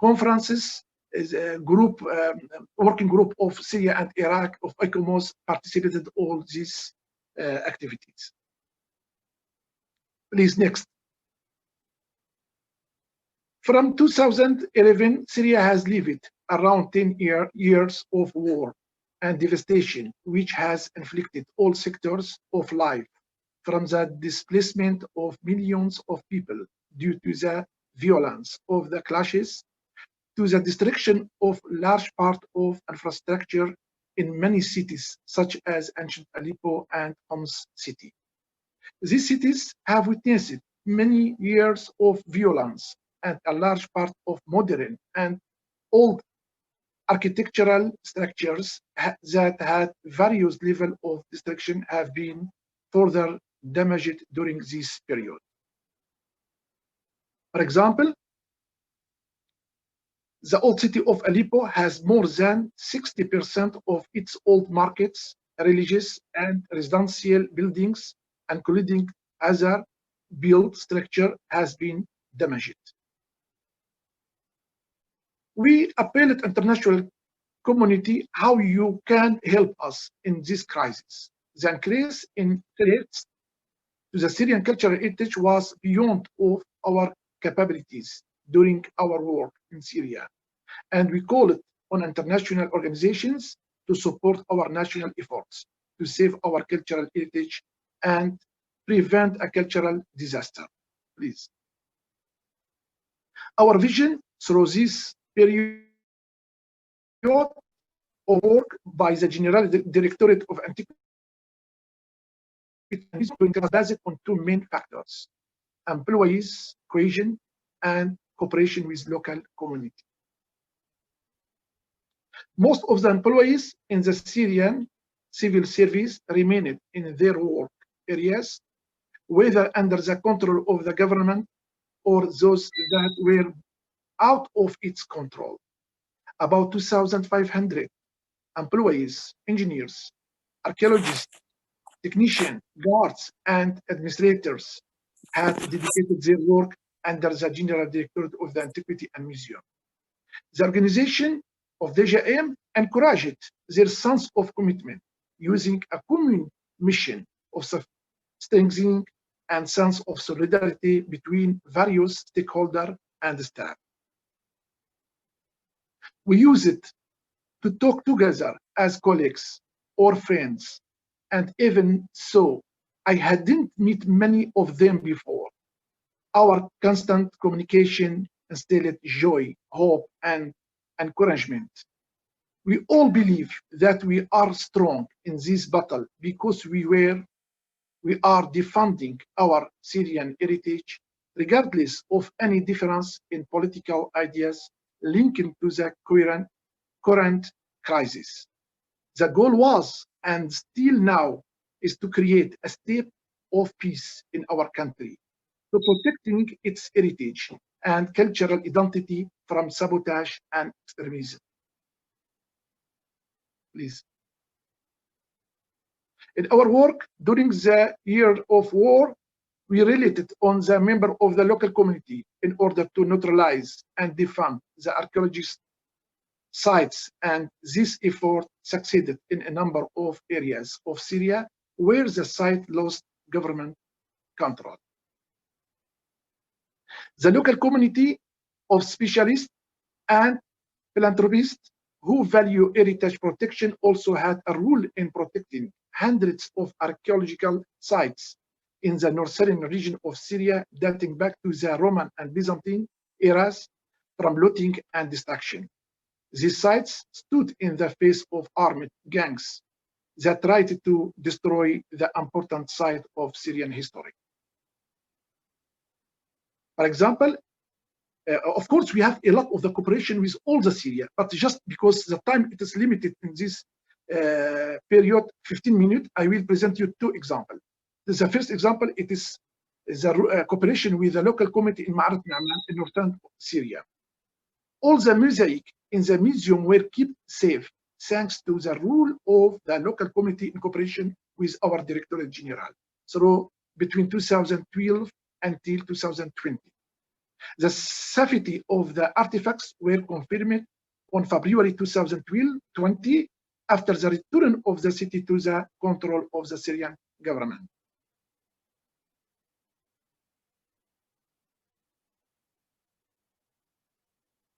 conferences, a group, working group of Syria and Iraq of ICOMOS participated all these activities. Please, next. From 2011, Syria has lived around 10 years of war and devastation, which has inflicted all sectors of life, from the displacement of millions of people due to the violence of the clashes, to the destruction of large part of infrastructure in many cities, such as ancient Aleppo and Homs city. These cities have witnessed many years of violence, and a large part of modern and old architectural structures that had various levels of destruction have been further damaged during this period. For example, the old city of Aleppo has more than 60% of its old markets, religious and residential buildings, including other built structure, has been damaged. We appeal at international community how you can help us in this crisis. The increase in threats to the Syrian cultural heritage was beyond of our capabilities during our work in Syria, and we call it on international organizations to support our national efforts to save our cultural heritage and prevent a cultural disaster. Please. Our vision through this period of work by the General Directorate of Antiquity is based on two main factors: employees, cohesion, and cooperation with local community. Most of the employees in the Syrian civil service remained in their work areas, whether under the control of the government or those that were out of its control. About 2,500 employees, engineers, archaeologists, technicians, guards, and administrators had dedicated their work under the General Directorate of the Antiquity and Museum. The organization of DGM encouraged their sense of commitment using a common mission of strengthening and sense of solidarity between various stakeholders and staff. We use it to talk together as colleagues or friends, and even so, I hadn't met many of them before. Our constant communication instilled joy, hope, and encouragement. We all believe that we are strong in this battle because we are defending our Syrian heritage, regardless of any difference in political ideas linked to the current crisis. The goal was, and still now, is to create a state of peace in our country, to protecting its heritage and cultural identity from sabotage and extremism. please. In our work during the year of war, we related on the member of the local community in order to neutralize and defund the archaeologist sites, and this effort succeeded in a number of areas of Syria where the site lost government control. The local community of specialists and philanthropists who value heritage protection also had a role in protecting hundreds of archaeological sites in the northern region of Syria dating back to the Roman and Byzantine eras from looting and destruction. These sites stood in the face of armed gangs that tried to destroy the important site of Syrian history. For example, of course, we have a lot of the cooperation with all the Syria, but just because the time it is limited in this period, 15 minutes, I will present you two examples. The first example, it is the cooperation with the local community in Ma'arat Na'man in northern Syria. All the mosaic in the museum were kept safe thanks to the rule of the local community in cooperation with our Directorate General. So between 2012 until 2020. The safety of the artifacts were confirmed on February 2020 after the return of the city to the control of the Syrian government.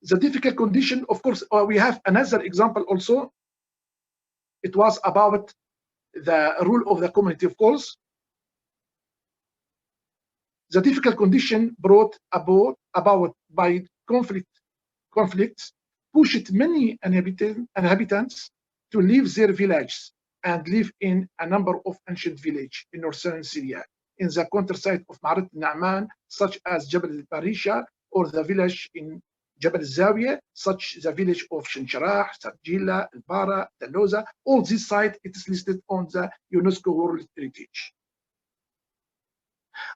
The difficult condition, of course, we have another example also. It was about the rule of the community, of course. The difficult condition brought about by conflicts pushed many inhabitants to leave their villages and live in a number of ancient villages in northern Syria, in the countryside of Ma'arat Na'man, such as Jabal al-Barisha, or the village in Jabal al-Zawiya, such the village of Shinsharah, Sarjila, Al-Bara, Daloza. All these sites, it is listed on the UNESCO World Heritage.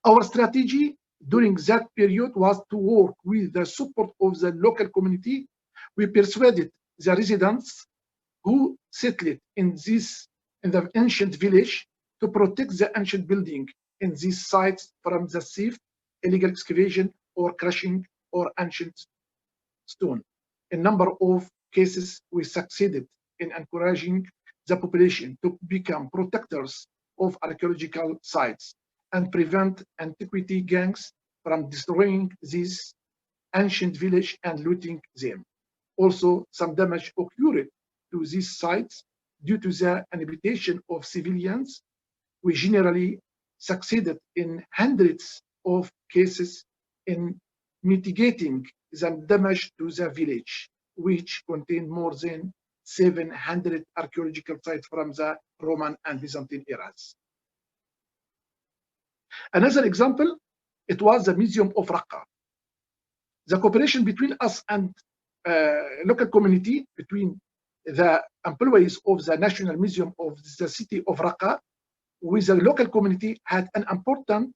Our strategy during that period was to work with the support of the local community. We persuaded the residents who settled in the ancient village to protect the ancient building in these sites from the theft, illegal excavation, or crushing or ancient stone. In a number of cases, we succeeded in encouraging the population to become protectors of archaeological sites and prevent antiquity gangs from destroying these ancient villages and looting them. Also, some damage occurred to these sites due to the inhabitation of civilians. We generally succeeded in hundreds of cases in mitigating the damage to the village, which contained more than 700 archaeological sites from the Roman and Byzantine eras. Another example, it was the Museum of Raqqa. The cooperation between us and local community, between the employees of the National Museum of the city of Raqqa with the local community had an important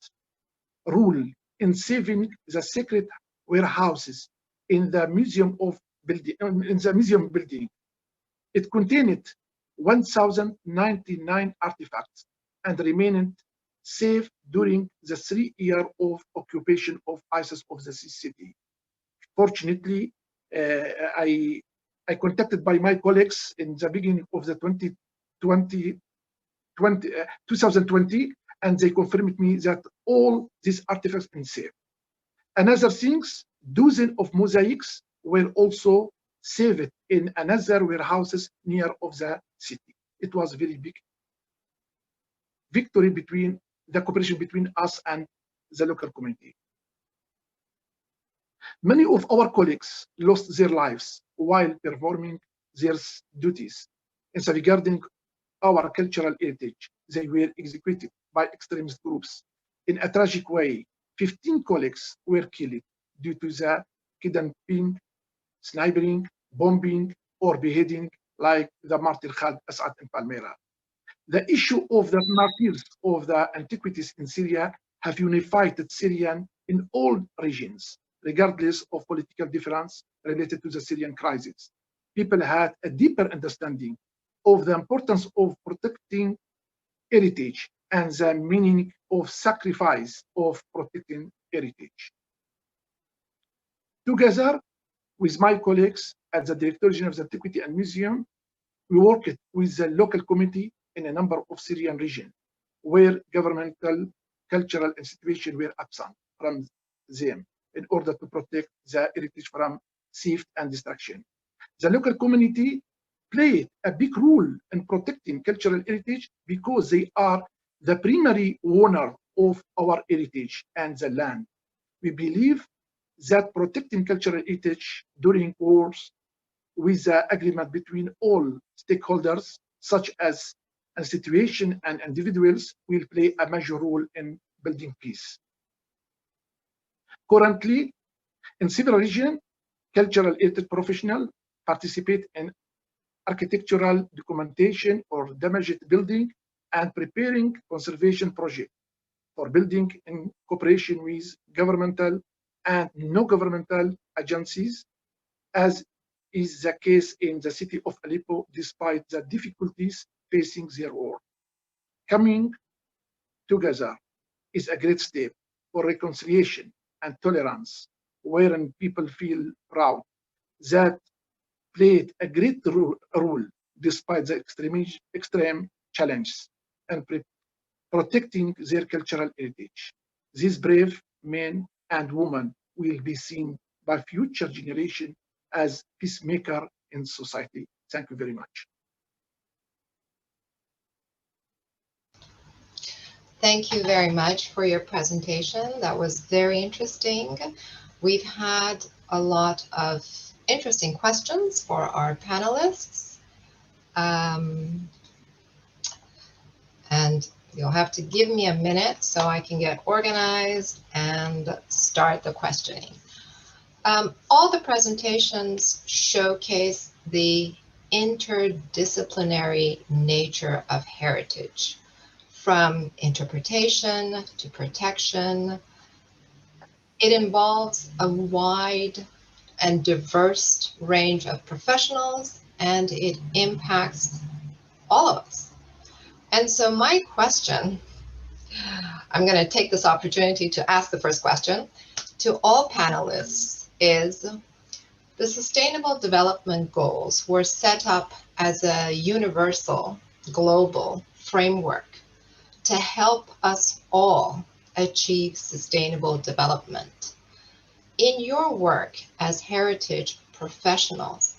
role in saving the secret warehouses in the museum building. It contained 1,099 artifacts and remained safe during the 3 years of occupation of ISIS of the city. Fortunately, I contacted by my colleagues in the beginning of the 2020, and they confirmed me that all these artifacts are safe. Another things, dozens of mosaics were also saved in another warehouses near of the city. It was very big victory between the cooperation between us and the local community. Many of our colleagues lost their lives while performing their duties. In regarding our cultural heritage, they were executed by extremist groups. In a tragic way, 15 colleagues were killed due to the kidnapping, sniping, bombing, or beheading, like the martyr Khalid Asad in Palmyra. The issue of the martyrs of the antiquities in Syria have unified Syrians in all regions, regardless of political difference related to the Syrian crisis. People had a deeper understanding of the importance of protecting heritage and the meaning of sacrifice of protecting heritage. Together with my colleagues at the Director General of the Antiquity and Museum, we worked with the local community in a number of Syrian regions where governmental, cultural institutions were absent from them in order to protect the heritage from theft and destruction. The local community played a big role in protecting cultural heritage because they are the primary owner of our heritage and the land. We believe that protecting cultural heritage during wars with the agreement between all stakeholders, such as institutions and individuals, will play a major role in building peace. Currently, in several regions, cultural heritage professionals participate in architectural documentation or damaged building and preparing conservation projects for building in cooperation with governmental and non-governmental agencies, as is the case in the city of Aleppo, despite the difficulties facing their work. Coming together is a great step for reconciliation and tolerance, wherein people feel proud that played a great role despite the extreme challenges and protecting their cultural heritage. These brave men and women will be seen by future generations as peacemaker in society. Thank you very much. Thank you very much for your presentation. That was very interesting. We've had a lot of interesting questions for our panelists. And you'll have to give me a minute so I can get organized and start the questioning. All the presentations showcase the interdisciplinary nature of heritage, from interpretation to protection. It involves a wide and diverse range of professionals, and it impacts all of us. And so my question, I'm going to take this opportunity to ask the first question to all panelists, is the Sustainable Development Goals were set up as a universal global framework to help us all achieve sustainable development. In your work as heritage professionals,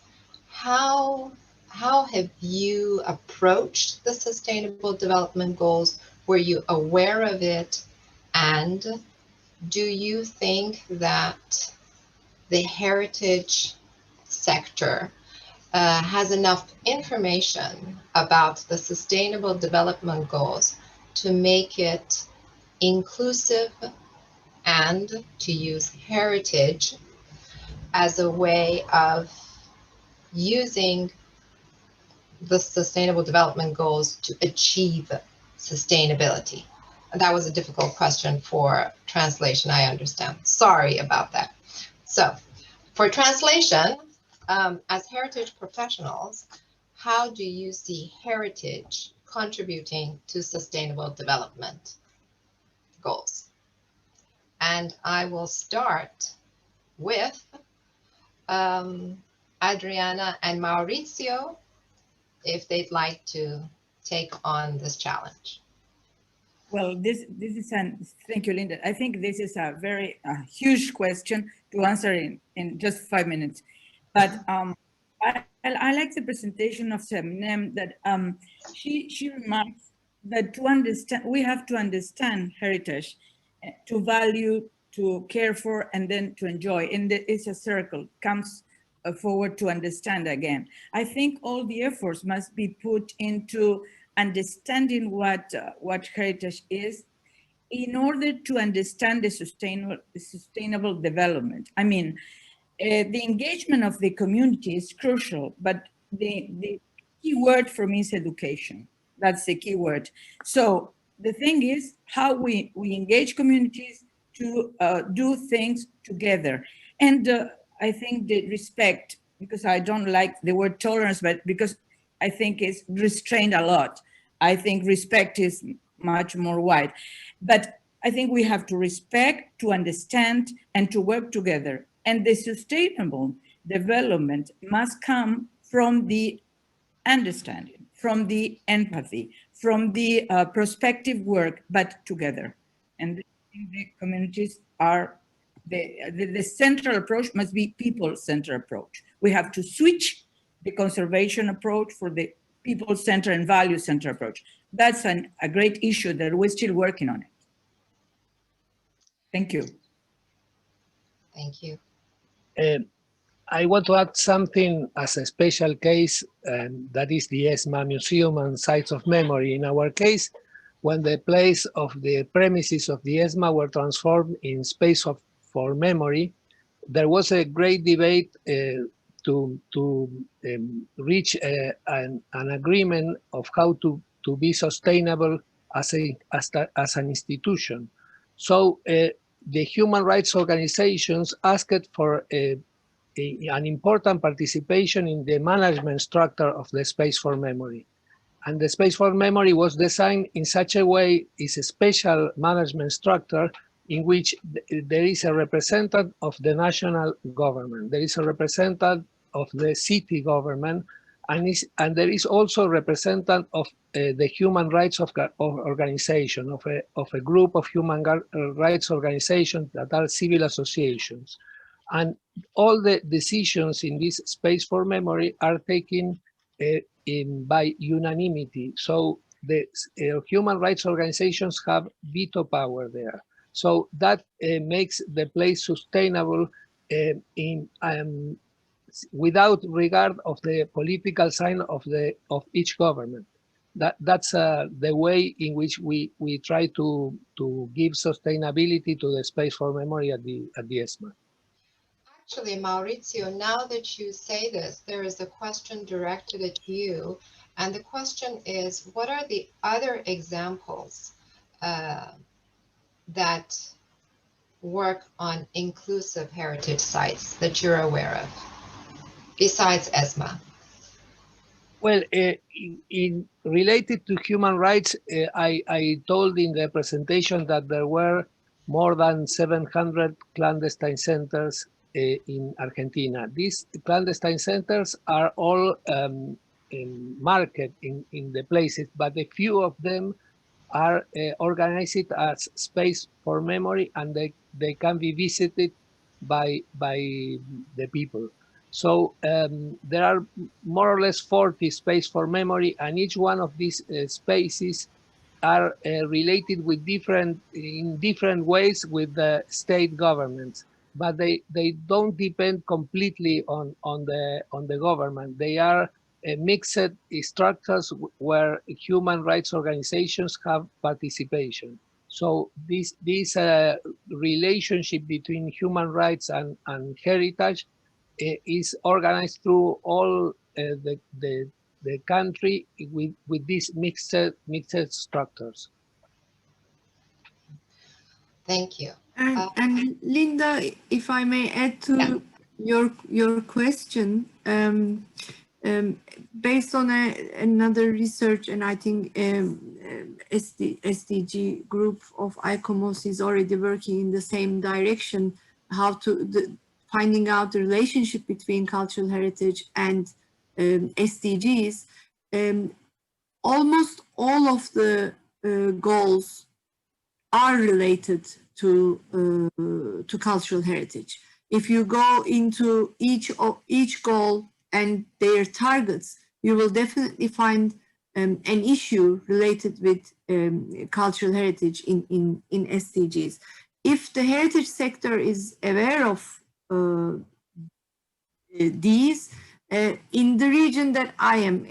how have you approached the Sustainable Development Goals? Were you aware of it? And do you think that the heritage sector has enough information about the Sustainable Development Goals to make it inclusive and to use heritage as a way of using the Sustainable Development Goals to achieve sustainability? That was a difficult question for translation, I understand. Sorry about that. So for translation, as heritage professionals, how do you see heritage contributing to sustainable development goals? And I will start with Adriana and Maurizio, if they'd like to take on this challenge. Well, this is thank you, Linda. I think this is a very huge question to answer in just 5 minutes. But I like the presentation of Semnem that she remarks that to understand, we have to understand heritage, to value, to care for, and then to enjoy. And it's a circle, comes forward to understand again. I think all the efforts must be put into understanding what heritage is in order to understand the sustainable development. I mean, the engagement of the community is crucial, but the key word for me is education. That's the key word. So the thing is how we engage communities to do things together. And I think the respect, because I don't like the word tolerance, but because I think, is restrained a lot. I think respect is much more wide. But I think we have to respect, to understand, and to work together. And the sustainable development must come from the understanding, from the empathy, from the prospective work, but together. And the communities are, the central approach must be people-centered approach. We have to switch the conservation approach for the people-centered and value-centered approach. That's a great issue that we're still working on it. Thank you. Thank you. I want to add something as a special case, and that is the ESMA Museum and Sites of Memory. In our case, when the place of the premises of the ESMA were transformed in space for memory, there was a great debate to reach an agreement of how to be sustainable as an institution. So the human rights organizations asked for an important participation in the management structure of the space for memory. And the space for memory was designed in such a way, it's a special management structure in which there is a representative of the national government, there is a representative of the city government, and there is also a representative of the human rights organization, of a group of human rights organizations that are civil associations. And all the decisions in this space for memory are taken by unanimity. So the human rights organizations have veto power there. So that makes the place sustainable without regard of the political sign of each government. That's the way in which we try to give sustainability to the space for memory at the ESMA. Actually, Mauricio, now that you say this, there is a question directed at you. And the question is, what are the other examples that work on inclusive heritage sites that you're aware of, besides ESMA? Well, related to human rights, I told in the presentation that there were more than 700 clandestine centers in Argentina. These clandestine centers are all marked in the places, but a few of them are organized as space for memory, and they can be visited by the people. So there are more or less 40 space for memory, and each one of these spaces are related with in different ways with the state governments, but they don't depend completely on the government. They are mixed structures where human rights organizations have participation. So this relationship between human rights and heritage is organized through all the country with these mixed structures. Thank you. And Linda, if I may add to your question, based on another research, and I think SDG group of ICOMOS is already working in the same direction, finding out the relationship between cultural heritage and SDGs. Almost all of the goals are related to cultural heritage. If you go into each goal and their targets, you will definitely find an issue related with cultural heritage in SDGs. If the heritage sector is aware of these, in the region that I am,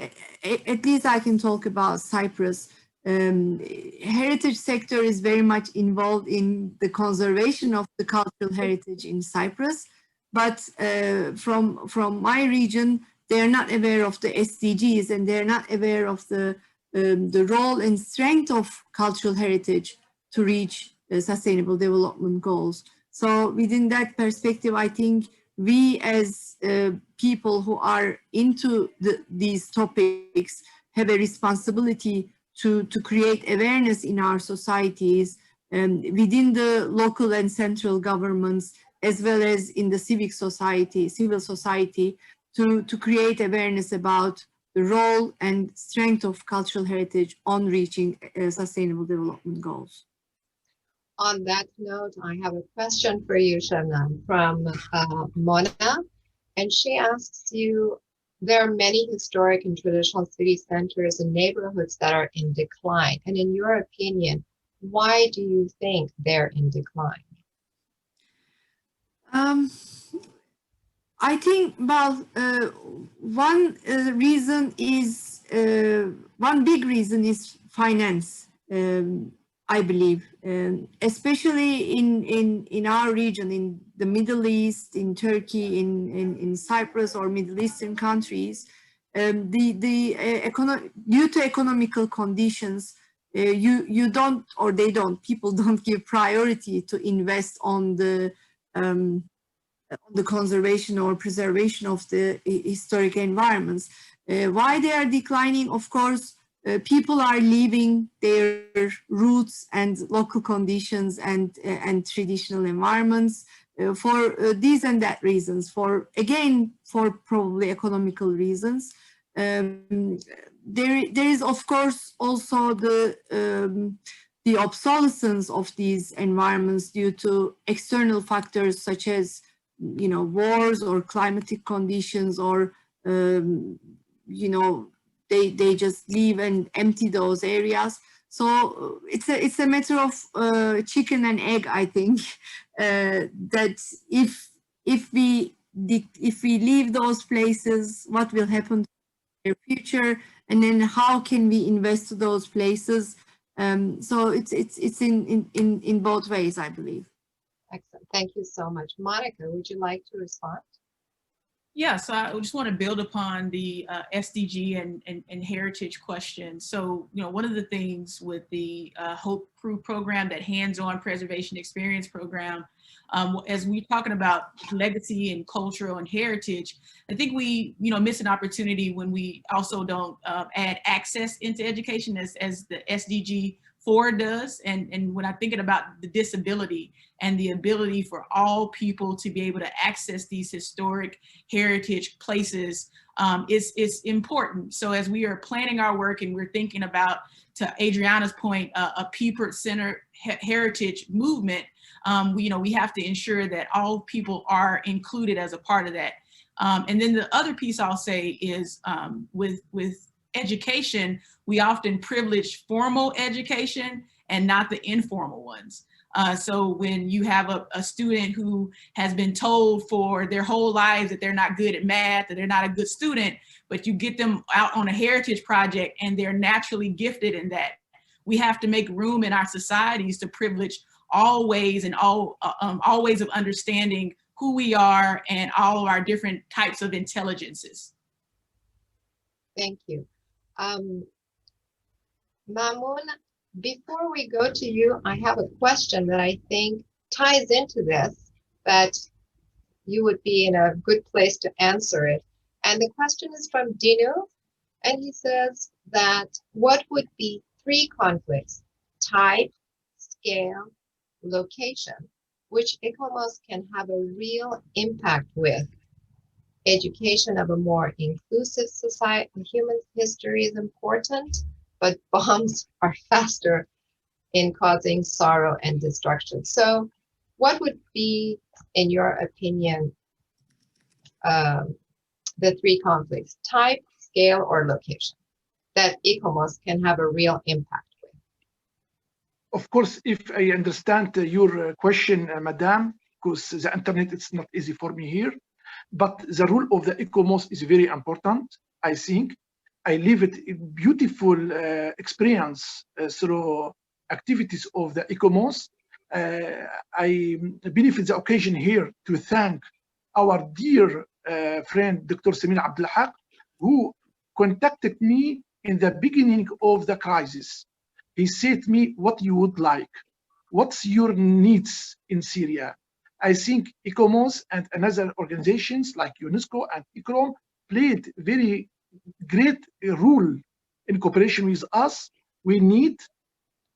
at least I can talk about Cyprus, heritage sector is very much involved in the conservation of the cultural heritage in Cyprus. But from my region, they are not aware of the SDGs, and they're not aware of the role and strength of cultural heritage to reach sustainable development goals. So within that perspective, I think we as people who are into these topics have a responsibility to create awareness in our societies, within the local and central governments, as well as in the civil society, to create awareness about the role and strength of cultural heritage on reaching sustainable development goals. On that note, I have a question for you, Shabnam, from Mona, and she asks you, there are many historic and traditional city centers and neighborhoods that are in decline. And in your opinion, why do you think they're in decline? I think, well, one reason is, one big reason is finance, I believe, especially in our region, in the Middle East, in Turkey, in Cyprus or Middle Eastern countries, due to economical conditions, you don't, or they don't, people don't give priority to invest on the conservation or preservation of the historic environments. Why they are declining? Of course, people are leaving their roots and local conditions and traditional environments for these and that reasons. For probably economical reasons. There is, of course, also the obsolescence of these environments due to external factors such as, you know, wars or climatic conditions, or you know, they just leave and empty those areas. So it's a matter of chicken and egg, I think. That if we leave those places, what will happen to their future, and then how can we invest to those places? So it's in both ways, I believe. Excellent. Thank you so much. Monica, would you like to respond? Yeah, so I just want to build upon the SDG and heritage question. So, you know, one of the things with the Hope Proof program, that hands-on preservation experience program, as we're talking about legacy and cultural and heritage, I think we, you know, miss an opportunity when we also don't add access into education as the SDG 4 does. And when I'm thinking about the disability and the ability for all people to be able to access these historic heritage places is important. So as we are planning our work and we're thinking about, to Adriana's point, a people-centered heritage movement, we have to ensure that all people are included as a part of that. And then the other piece I'll say is with education, we often privilege formal education and not the informal ones. So when you have a student who has been told for their whole lives that they're not good at math, that they're not a good student, but you get them out on a heritage project and they're naturally gifted in that, we have to make room in our societies to privilege all ways and all ways of understanding who we are and all of our different types of intelligences. Thank you. Mamoun, before we go to you, I have a question that I think ties into this, that you would be in a good place to answer it. And the question is from Dinu, and he says that what would be 3 conflicts: type, scale, location, which ICOMOS can have a real impact with? Education of a more inclusive society, human history is important, but bombs are faster in causing sorrow and destruction. So what would be, in your opinion, the 3 conflicts: type, scale, or location, that ICOMOS can have a real impact with? Of course, if I understand your question, Madam, because the internet, it's not easy for me here, but the role of the ICOMOS is very important, I think. I live it a beautiful experience through activities of the ICOMOS. I benefit the occasion here to thank our dear friend, Dr. Samir Abdelhaq, who contacted me in the beginning of the crisis. He said to me, what you would like, what's your needs in Syria? I think ICOMOS and another organizations like UNESCO and ICROM played very great role in cooperation with us. We need,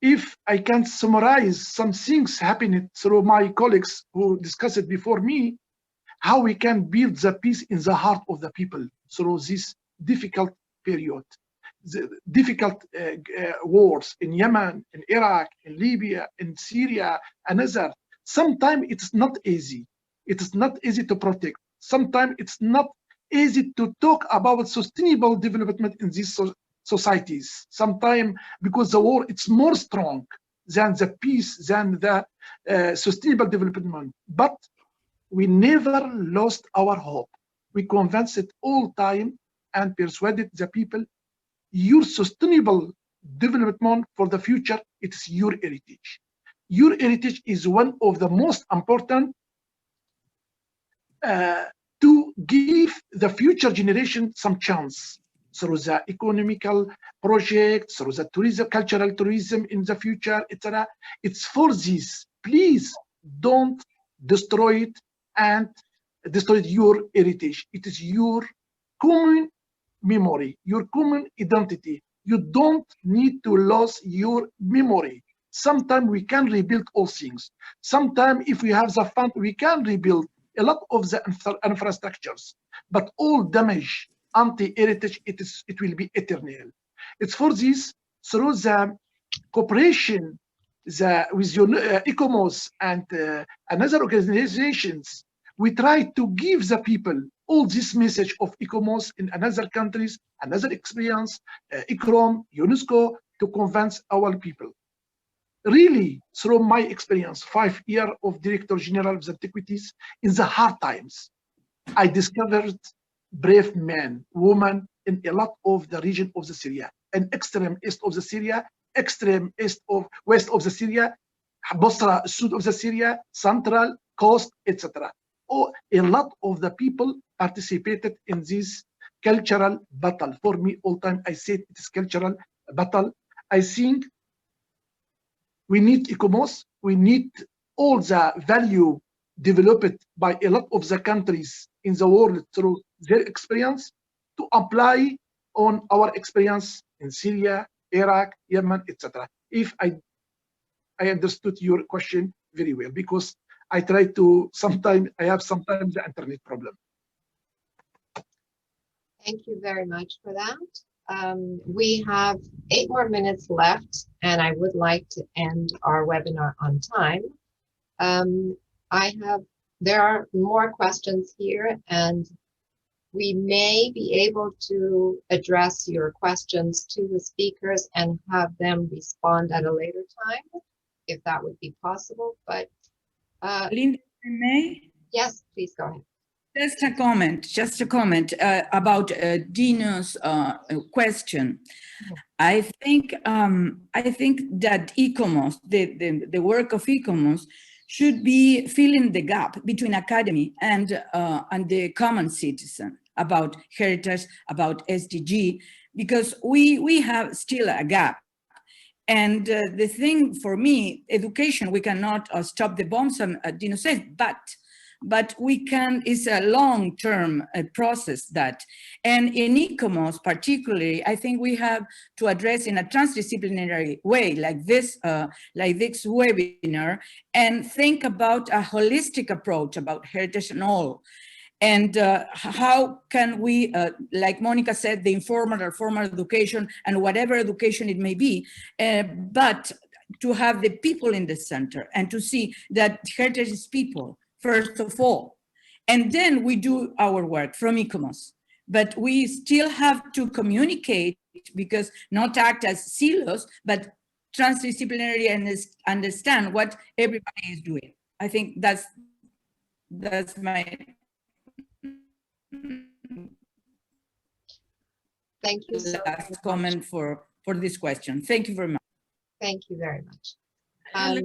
if I can summarize some things happening through my colleagues who discussed it before me, how we can build the peace in the heart of the people through this difficult period. The difficult wars in Yemen, in Iraq, in Libya, in Syria, and other. Sometimes it's not easy. It is not easy to protect. Sometimes it's not easy to talk about sustainable development in these societies. Sometimes because the war, it's more strong than the peace, than the sustainable development. But we never lost our hope. We convinced it all time and persuaded the people, your sustainable development for the future, it's your heritage. Your heritage is one of the most important to give the future generation some chance through the economical project, through the tourism, cultural tourism in the future, etc. It's for this. Please don't destroy it and destroy your heritage. It is your common memory, your common identity. You don't need to lose your memory. Sometimes we can rebuild all things. Sometimes if we have the fund, we can rebuild a lot of the infrastructures. But all damage, anti-heritage, it will be eternal. It's for this, through the cooperation with ICOMOS and another organizations, we try to give the people all this message of ICOMOS in another countries, another experience, ICROM, UNESCO, to convince our people. Really, through my experience, 5 years of Director General of Antiquities, in the hard times, I discovered brave men, women in a lot of the region of the Syria, and extreme east of the Syria, extreme west of the Syria, Basra, south of the Syria, central, coast, etc. Oh, a lot of the people participated in this cultural battle. For me, all time I said it is cultural battle. I think we need ICOMOS. We need all the value developed by a lot of the countries in the world through their experience to apply on our experience in Syria, Iraq, Yemen, etc. If I understood your question very well, because I try to, sometimes I have sometimes the internet problem. Thank you very much for that. We have 8 more minutes left, and I would like to end our webinar on time. There are more questions here, and we may be able to address your questions to the speakers and have them respond at a later time, if that would be possible. But Linda, if I may? Yes, please go ahead. Just a comment about Dino's question. I think that ICOMOS, the work of ICOMOS, should be filling the gap between academy and the common citizen about heritage, about SDG, because we have still a gap. And the thing for me, education, we cannot stop the bombs, Dino says, but we can, it's a long-term process that. And in ICOMOS particularly, I think we have to address in a transdisciplinary way, like this webinar, and think about a holistic approach about heritage and all. And how can we, like Monica said, the informal or formal education and whatever education it may be, but to have the people in the center and to see that heritage is people, first of all. And then we do our work from ICOMOS. But we still have to communicate, because not act as silos, but transdisciplinary and understand what everybody is doing. I think that's my... Thank you. Last comment for this question. Thank you very much. Thank you very much. I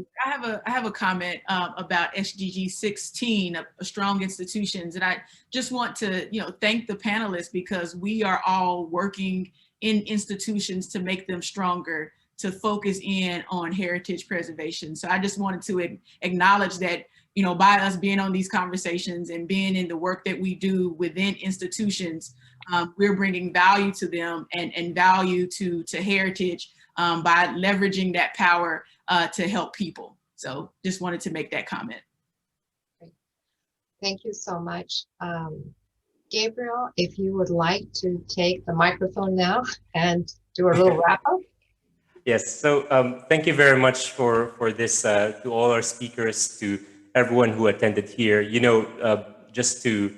have a comment about SDG 16, strong institutions, and I just want to thank the panelists, because we are all working in institutions to make them stronger, to focus in on heritage preservation. So I just wanted to acknowledge that you know, by us being on these conversations and being in the work that we do within institutions, we're bringing value to them and value to heritage by leveraging that power to help people. So just wanted to make that comment. Thank you so much. Gabriel, if you would like to take the microphone now and do a little wrap up. Yes, so thank you very much for this, to all our speakers, to everyone who attended here. You know, just to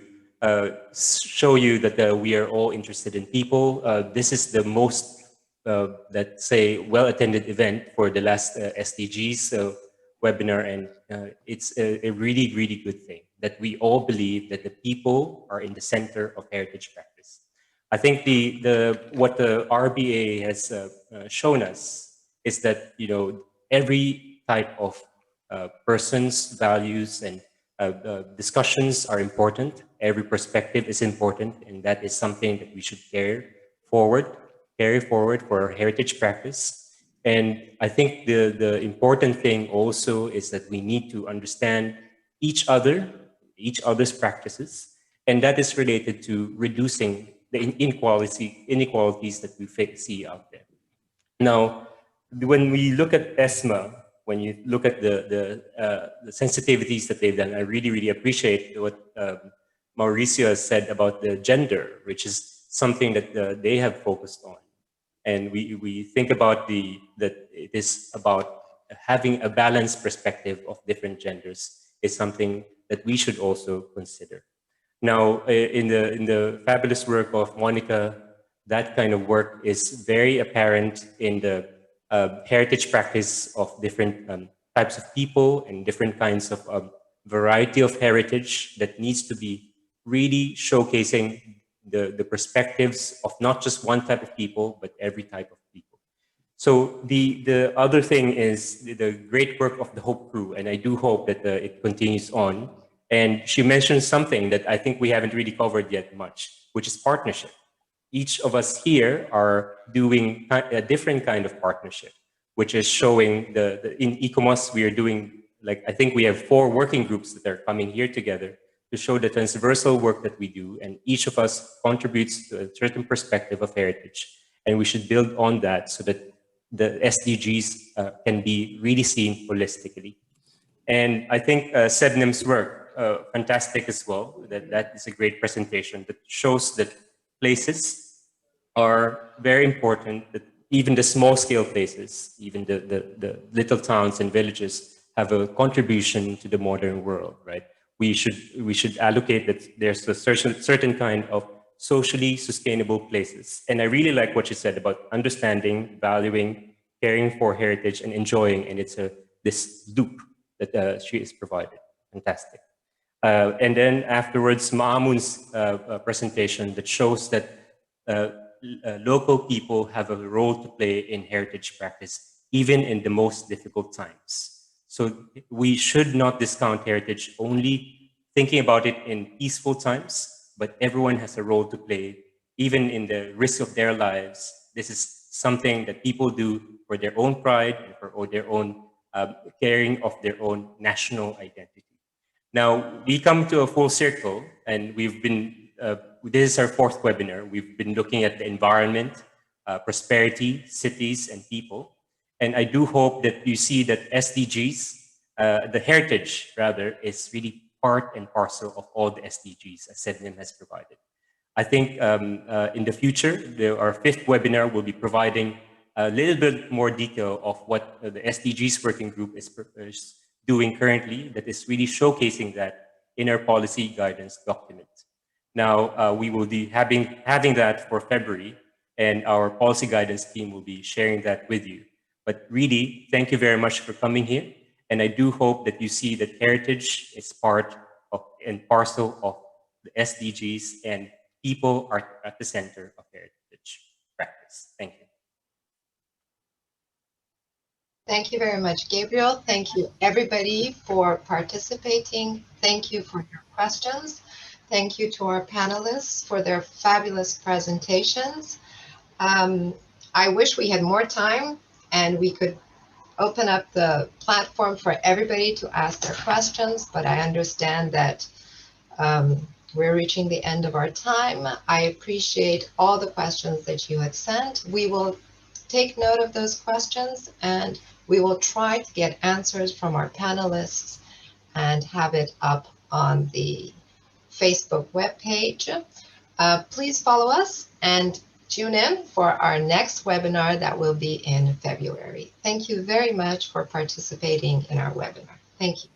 show you that we are all interested in people. This is the most, let's say, well-attended event for the last SDGs webinar, and it's a really, really good thing that we all believe that the people are in the center of heritage practice. I think what the RBA has shown us is that, you know, every type of person's values and discussions are important. Every perspective is important, and that is something that we should carry forward for our heritage practice. And I think the important thing also is that we need to understand each other's practices, and that is related to reducing the inequalities that we see out there. Now, when we look at ESMA, when you look at the sensitivities that they've done, I really, really appreciate what Mauricio has said about the gender, which is something that they have focused on. And we think about that it is about having a balanced perspective of different genders is something that we should also consider. Now, in the fabulous work of Monica, that kind of work is very apparent in the heritage practice of different types of people and different kinds of variety of heritage that needs to be really showcasing the perspectives of not just one type of people, but every type of people. So the other thing is the great work of the Hope Crew, and I do hope that it continues on. And she mentioned something that I think we haven't really covered yet much, which is partnership. Each of us here are doing a different kind of partnership, which is showing in ICOMOS, we are doing, like, I think we have 4 working groups that are coming here together to show the transversal work that we do, and each of us contributes to a certain perspective of heritage, and we should build on that so that the SDGs can be really seen holistically. And I think Sebnem's work, fantastic as well, that is a great presentation that shows that places are very important, that even the small scale places, even the little towns and villages have a contribution to the modern world, right? We should allocate that there's a certain kind of socially sustainable places. And I really like what you said about understanding, valuing, caring for heritage, and enjoying. And it's this loop that she has provided. Fantastic. And then afterwards, Maamun's presentation that shows that local people have a role to play in heritage practice, even in the most difficult times. So we should not discount heritage only thinking about it in peaceful times, but everyone has a role to play, even in the risk of their lives. This is something that people do for their own pride and for their own caring of their own national identity. Now, we come to a full circle, and we've been, this is our 4th webinar. We've been looking at the environment, prosperity, cities, and people. And I do hope that you see that SDGs, the heritage rather, is really part and parcel of all the SDGs as Sednim has provided. I think in the future, our 5th webinar will be providing a little bit more detail of what the SDGs working group is doing currently, that is really showcasing that in our policy guidance document. Now, we will be having that for February, and our policy guidance team will be sharing that with you. But really, thank you very much for coming here. And I do hope that you see that heritage is part of and parcel of the SDGs, and people are at the center of heritage practice. Thank you. Thank you very much, Gabriel. Thank you, everybody, for participating. Thank you for your questions. Thank you to our panelists for their fabulous presentations. I wish we had more time and we could open up the platform for everybody to ask their questions, but I understand that we're reaching the end of our time. I appreciate all the questions that you had sent. We will take note of those questions and we will try to get answers from our panelists and have it up on the Facebook webpage. Please follow us and tune in for our next webinar that will be in February. Thank you very much for participating in our webinar. Thank you.